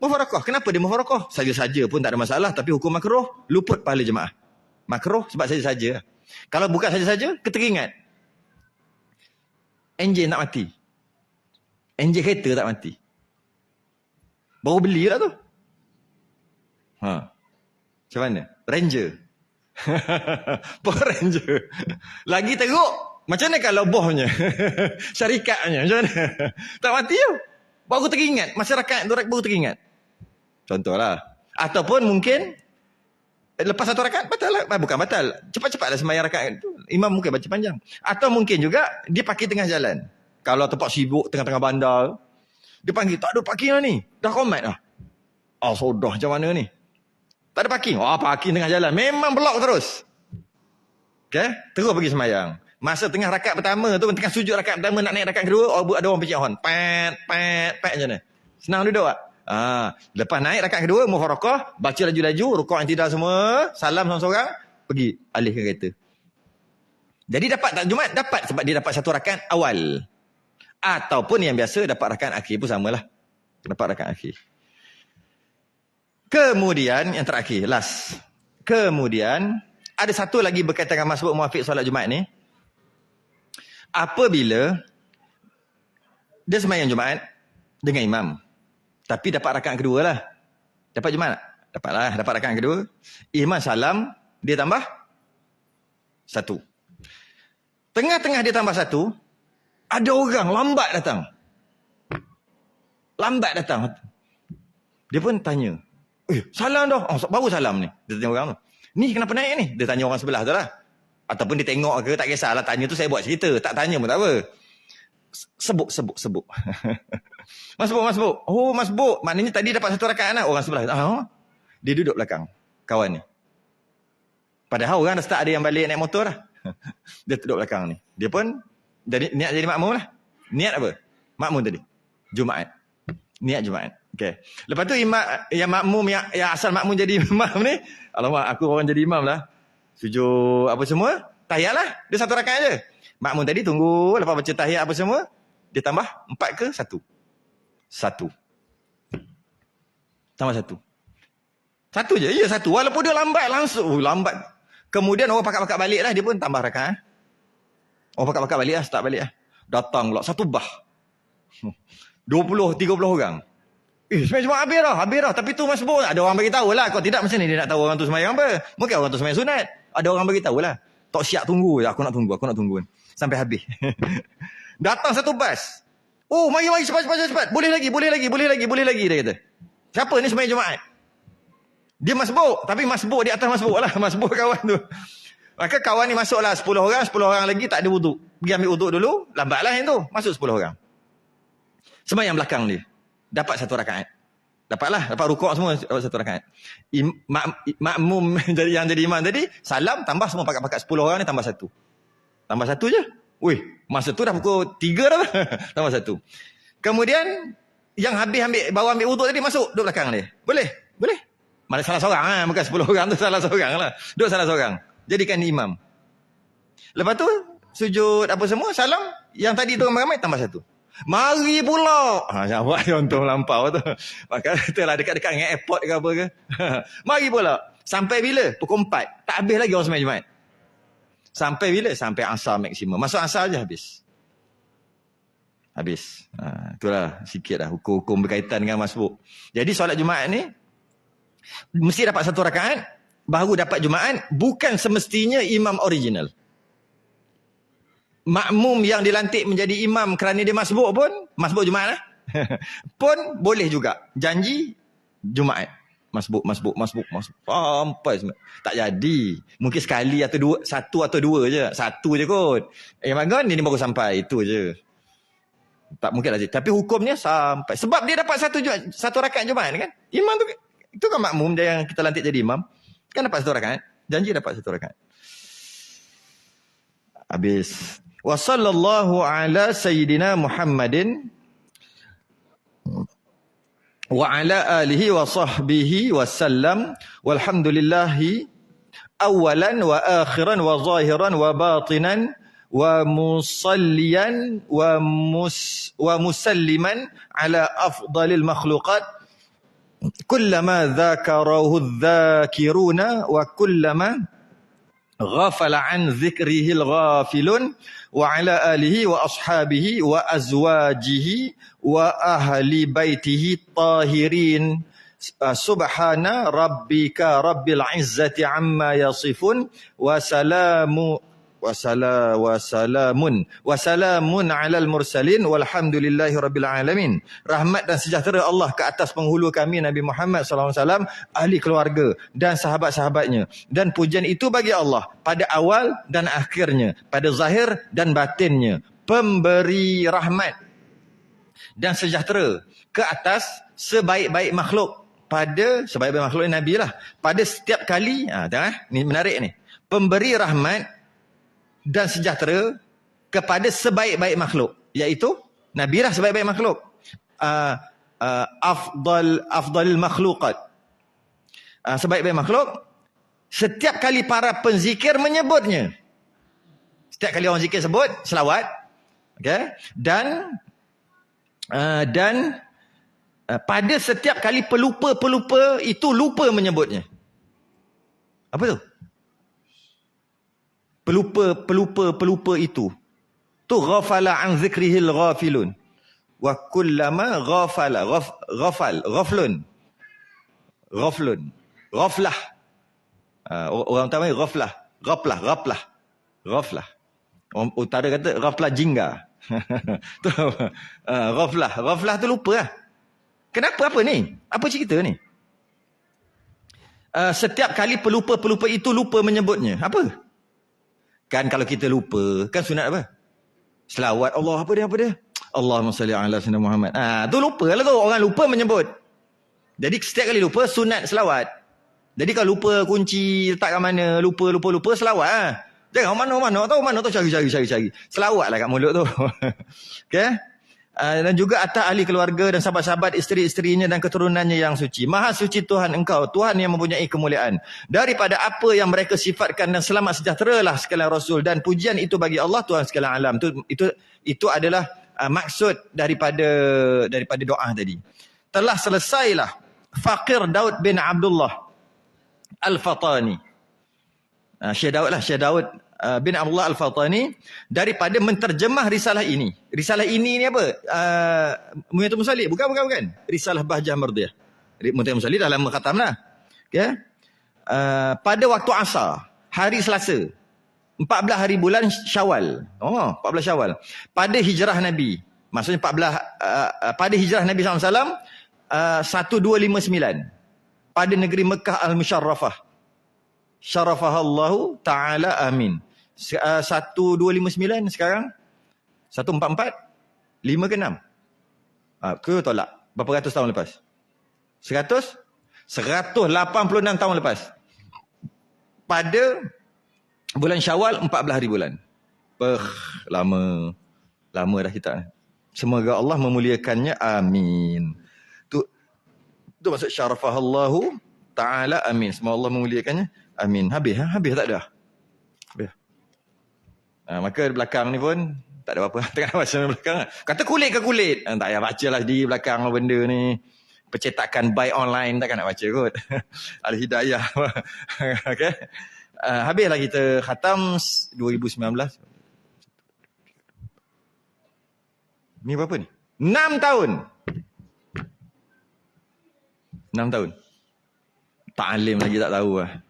Speaker 1: Mufaraqah. Kenapa dia mufaraqah? Saja-saja pun tak ada masalah, tapi hukum makruh, luput pahala jemaah. Makruh sebab saja-saja. Kalau bukan saja-saja, keteringat. Enjin tak mati. Enjin kereta tak mati. Baru beli lah tu. Macam mana? Ranger. Power Ranger. Lagi teruk. Macam mana kalau bohnya? Syarikatnya. Macam mana? Tak mati tu. Baru teringat. Masyarakat baru teringat. Contohlah. Ataupun mungkin lepas 1 rakaat, batal lah. Bukan batal. Cepat-cepatlah sembahyang rakaat tu. Imam mungkin baca panjang. Atau mungkin juga, dia parking tengah jalan. Kalau tempat sibuk, tengah-tengah bandar, dia panggil, tak ada parking lah ni. Dah komat lah. Sudah macam mana ni? Tak ada parking. Parking tengah jalan. Memang blok terus. Okay? Terus pergi sembahyang. Masa tengah rakaat pertama tu, tengah sujud rakaat pertama, nak naik rakaat kedua, ada orang pecah hon. Pat, macam mana? Senang duduk tak? Lepas naik rakaat kedua, mufaraqah, baca laju-laju, rukuk yang tidak semua, salam seorang-seorang, pergi alihkan kereta. Jadi dapat tak Jumaat? Dapat sebab dia dapat 1 rakaat awal. Ataupun yang biasa dapat rakaat akhir pun samalah. Dapat rakaat akhir. Kemudian yang terakhir, last. Kemudian ada satu lagi berkaitan dengan masbuk muafiq solat Jumaat ni. Apabila dia sembahyang Jumaat dengan imam, tapi dapat rakaat kedua lah. Dapat Jumaat? Dapatlah, dapat rakaat kedua. Imam salam, dia tambah satu. Tengah-tengah dia tambah satu, ada orang lambat datang. Dia pun tanya, salam dah. Oh, baru salam ni. Dia tanya orang tu, ni kenapa naik ni? Dia tanya orang sebelah tu lah. Ataupun dia tengok ke, tak kisahlah. Tanya tu saya buat cerita. Tak tanya pun tak apa. Sebut. Masbuk. Oh, masbuk. Maknanya tadi dapat satu rakaat lah. Orang sebelah. Dia duduk belakang kawan ni. Padahal orang dah start ada yang balik naik motor lah. Dia duduk belakang ni. Dia pun niat jadi makmum lah. Niat apa? Makmum tadi. Jumaat. Niat Jumaat. Okay. Lepas tu yang makmum, yang asal makmum jadi imam ni. Alamak, aku orang jadi imam lah. Sujud apa semua. Tahiyat lah. Dia satu rakaat je. Makmum tadi tunggu. Lepas baca tahiyat apa semua. Dia tambah 4 ke 1? 1. Tambah 1. 1 je. Ya, 1. Walaupun dia lambat langsung. Lambat. Kemudian orang pakat-pakat balik lah. Dia pun tambah rakaat. Orang pakat-pakat balik lah. Start balik lah. Datang pula. 1 bah. 20-30 orang. Semayang Jumaat habis dah. Tapi tu masbuk. Ada orang beritahu lah. Kalau tidak macam ni dia nak tahu orang tu semayang apa. Mungkin orang tu semayang sunat. Ada orang beritahu lah. Tak siap tunggu. Aku nak tunggu. Sampai habis. Datang 1 bas. Oh, mari cepat. Boleh lagi. Dia kata. Siapa ni semayang Jumaat? Dia masbuk. Tapi masbuk di atas masbuk lah. Masbuk kawan tu. Maka kawan ni masuklah 10 orang. 10 orang lagi tak ada wuduk. Pergi ambil wuduk dulu. Lambatlah yang tu. Masuk 10 orang. Semayang belakang dia. Dapat 1 rakaat. Dapat rukuk semua 1 rakaat. Makmum yang jadi imam tadi, salam, tambah semua pakat-pakat 10 orang ni tambah 1. Tambah 1 je. Wih, masa tu dah pukul 3 dah. Tambah 1. Kemudian, yang bawa ambil wuduk tadi masuk, duduk belakang dia. Boleh? Mana salah seorang lah. Bukan 10 orang tu salah seorang lah. Duduk salah seorang. Jadikan imam. Lepas tu, sujud apa semua, salam. Yang tadi tu ramai-ramai tambah 1. Mari pula. Jawab contoh melampau tu. Maka itulah dekat-dekat dengan airport ke apa ke. Mari pula. Sampai bila? Pukul 4. Tak habis lagi orang semayang Jumaat. Sampai bila? Sampai asar maksimum. Masuk asar je habis. Itulah sikit lah hukum-hukum berkaitan dengan masbuk. Jadi solat Jumaat ni mesti dapat 1 rakaat. Baru dapat Jumaat. Bukan semestinya imam original. Makmum yang dilantik menjadi imam kerana dia masbuk pun, masbuk Jumaat lah. pun boleh juga. Janji Jumaat. Masbuk. Sampai tak jadi. Mungkin sekali atau 1 atau 2 je. 1 je kot. Magon ni baru sampai. Itu je. Tak mungkin lah. Tapi hukumnya sampai. Sebab dia dapat 1 rakaat Jumaat kan. Imam tu, itu kan makmum dia yang kita lantik jadi imam. Kan dapat 1 rakaat. Janji dapat 1 rakaat. Habis. Wa sallallahu ala sayyidina Muhammadin wa ala alihi wa sahbihi wa sallam walhamdulillahi awalan wa akhiran wa zahiran wa batinan wa musalliyan wa musalliman ala afdalil makhluqat kullama dhakarahu dhakiruna wa kullama ghafala an dhikrihil ghafilun wa ala alihi wa ashabihi wa azwajihi wa ahli baitihi tahirin subhana rabbika rabbil izzati amma yasifun wa salamun alal mursalin walhamdulillahi rabbil alamin. Rahmat dan sejahtera Allah ke atas penghulu kami Nabi Muhammad SAW, ahli keluarga dan sahabat-sahabatnya, dan pujian itu bagi Allah pada awal dan akhirnya, pada zahir dan batinnya, pemberi rahmat dan sejahtera ke atas sebaik-baik makhluk, pada sebaik-baik makhluk Nabi lah, pada setiap kali. Ni menarik ni, pemberi rahmat dan sejahtera kepada sebaik-baik makhluk, iaitu Nabi lah sebaik-baik makhluk. Afdalil makhluqat, sebaik-baik makhluk. Setiap kali para penzikir menyebutnya, setiap kali orang zikir sebut selawat, okay? Dan pada setiap kali pelupa-pelupa itu lupa menyebutnya. Apa tu? Pelupa itu. Tu ghafala an zikrihil ghafilun. Wa kullama ghaflun. Ghaflah. Orang utama ghaflah. Orang utara kata ghaflah jingga. Tu ghaflah tu lupa lah. Kenapa apa ni? Apa cerita ni? Setiap kali pelupa itu lupa menyebutnya. Apa? Kan kalau kita lupa, kan sunat apa? Selawat Allah apa dia? Allahumma salli ala sayyidina Muhammad. Tu lupa lah tu. Orang lupa menyebut. Jadi setiap kali lupa sunat selawat. Jadi kalau lupa kunci letak kat mana, lupa selawat lah. Jangan mana tahu cari. Selawatlah kat mulut tu. Okey? Dan juga atas ahli keluarga dan sahabat-sahabat isteri-isterinya dan keturunannya yang suci. Maha suci Tuhan engkau, Tuhan yang mempunyai kemuliaan. Daripada apa yang mereka sifatkan dan selamat sejahteralah sekalian Rasul. Dan pujian itu bagi Allah Tuhan sekalian alam. Itu adalah maksud daripada doa tadi. Telah selesailah Faqir Daud bin Abdullah Al-Fatani. Syekh Daud bin Abdullah Al-Fatani daripada menterjemah risalah ini. Risalah ini ni apa? Munyatul Musalli? Bukan. Risalah Bahjah Mardiyah. Munyatul Musalli dah lama khatam lah. Okay? Pada waktu asar, hari Selasa, 14 hari bulan Syawal. 14 Syawal. Pada hijrah Nabi. Maksudnya 14 pada hijrah Nabi SAW 1259. Pada negeri Mekah Al-Musharrafah. Syarafahallahu ta'ala amin. 1259 sekarang 144 5 ke 6 ke tolak berapa ratus tahun lepas 186 tahun lepas pada bulan Syawal 14 hari bulan. Lama dah kita. Semoga Allah memuliakannya, amin. Tu maksud syarafahallahu ta'ala amin. Semoga Allah memuliakannya, amin. Habis tak ada. Maka belakang ni pun tak ada apa-apa. Tengah baca belakang. Kata kulit ke kulit. Tak payah baca lah di belakang benda ni. Percetakan buy online takkan nak baca kot. Al-Hidayah. Okay. Habislah kita khatam 2019. Ni berapa ni? 6 tahun. 6 tahun. Ta'alim lagi tak tahu lah.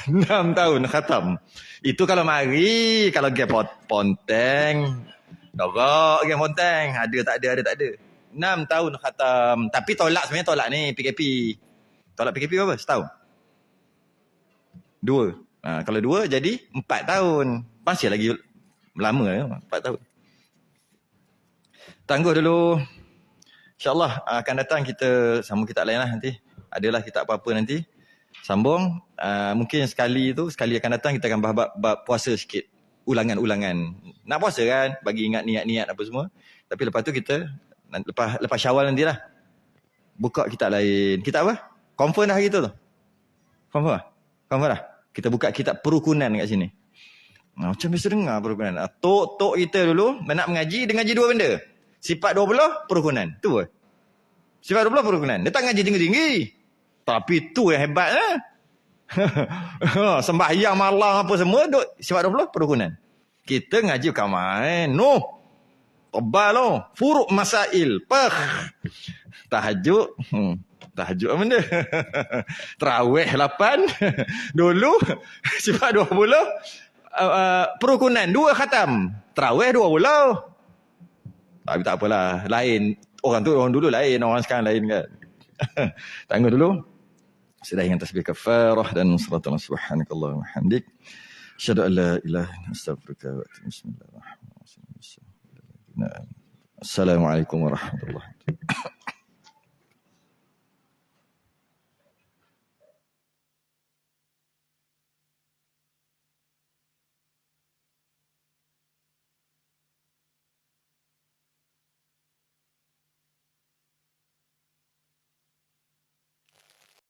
Speaker 1: 6 tahun khatam. Itu kalau mari, kalau game ponteng, dorok game ponteng, ada tak ada. 6 tahun khatam. Tapi sebenarnya tolak ni PKP. Tolak PKP berapa? Setahun? 2. Kalau 2 jadi 4 tahun. Masih lagi lama 4 tahun. Tangguh dulu. InsyaAllah akan datang kita sambung kitab lain lah nanti. Adalah kitab apa-apa nanti. Sambung. Mungkin sekali akan datang kita akan bahas bab puasa sikit. Ulangan-ulangan. Nak puasa kan? Bagi ingat niat-niat apa semua. Tapi lepas tu kita, lepas Syawal nantilah. Buka kitab lain. Kitab apa? Confirm dah hari tu? Confirm dah? Kita buka kitab perukunan kat sini. Macam biasa dengar perukunan. Tok kita dulu nak mengaji, dia ngaji 2 benda. Sifat 20, perukunan. Tu pun. Sifat 20, perukunan. Dia tak ngaji tinggi-tinggi. Tapi tu yang hebat lah. Sembahyang malam apa semua, sifat 20, perukunan. Kita ngaji bukan main. No. Tebal loh. Furuk masail. Tahajud. Tahajud apa benda? Terawih 8. Dulu, sifat 20. Perukunan 2 khatam. Terawih 20. Tapi tak apalah. Lain. Orang dulu lain. Orang sekarang lain kan. Tangguh dulu. Sudah dengan tasbih kafarah dan salatu subhanakallahumma hamdik. Asyhadu an la ilaha illa anta astaghfiruka wa atubu ilaik. Bismillahirrahmanirrahim. Assalamualaikum warahmatullahi wabarakatuh.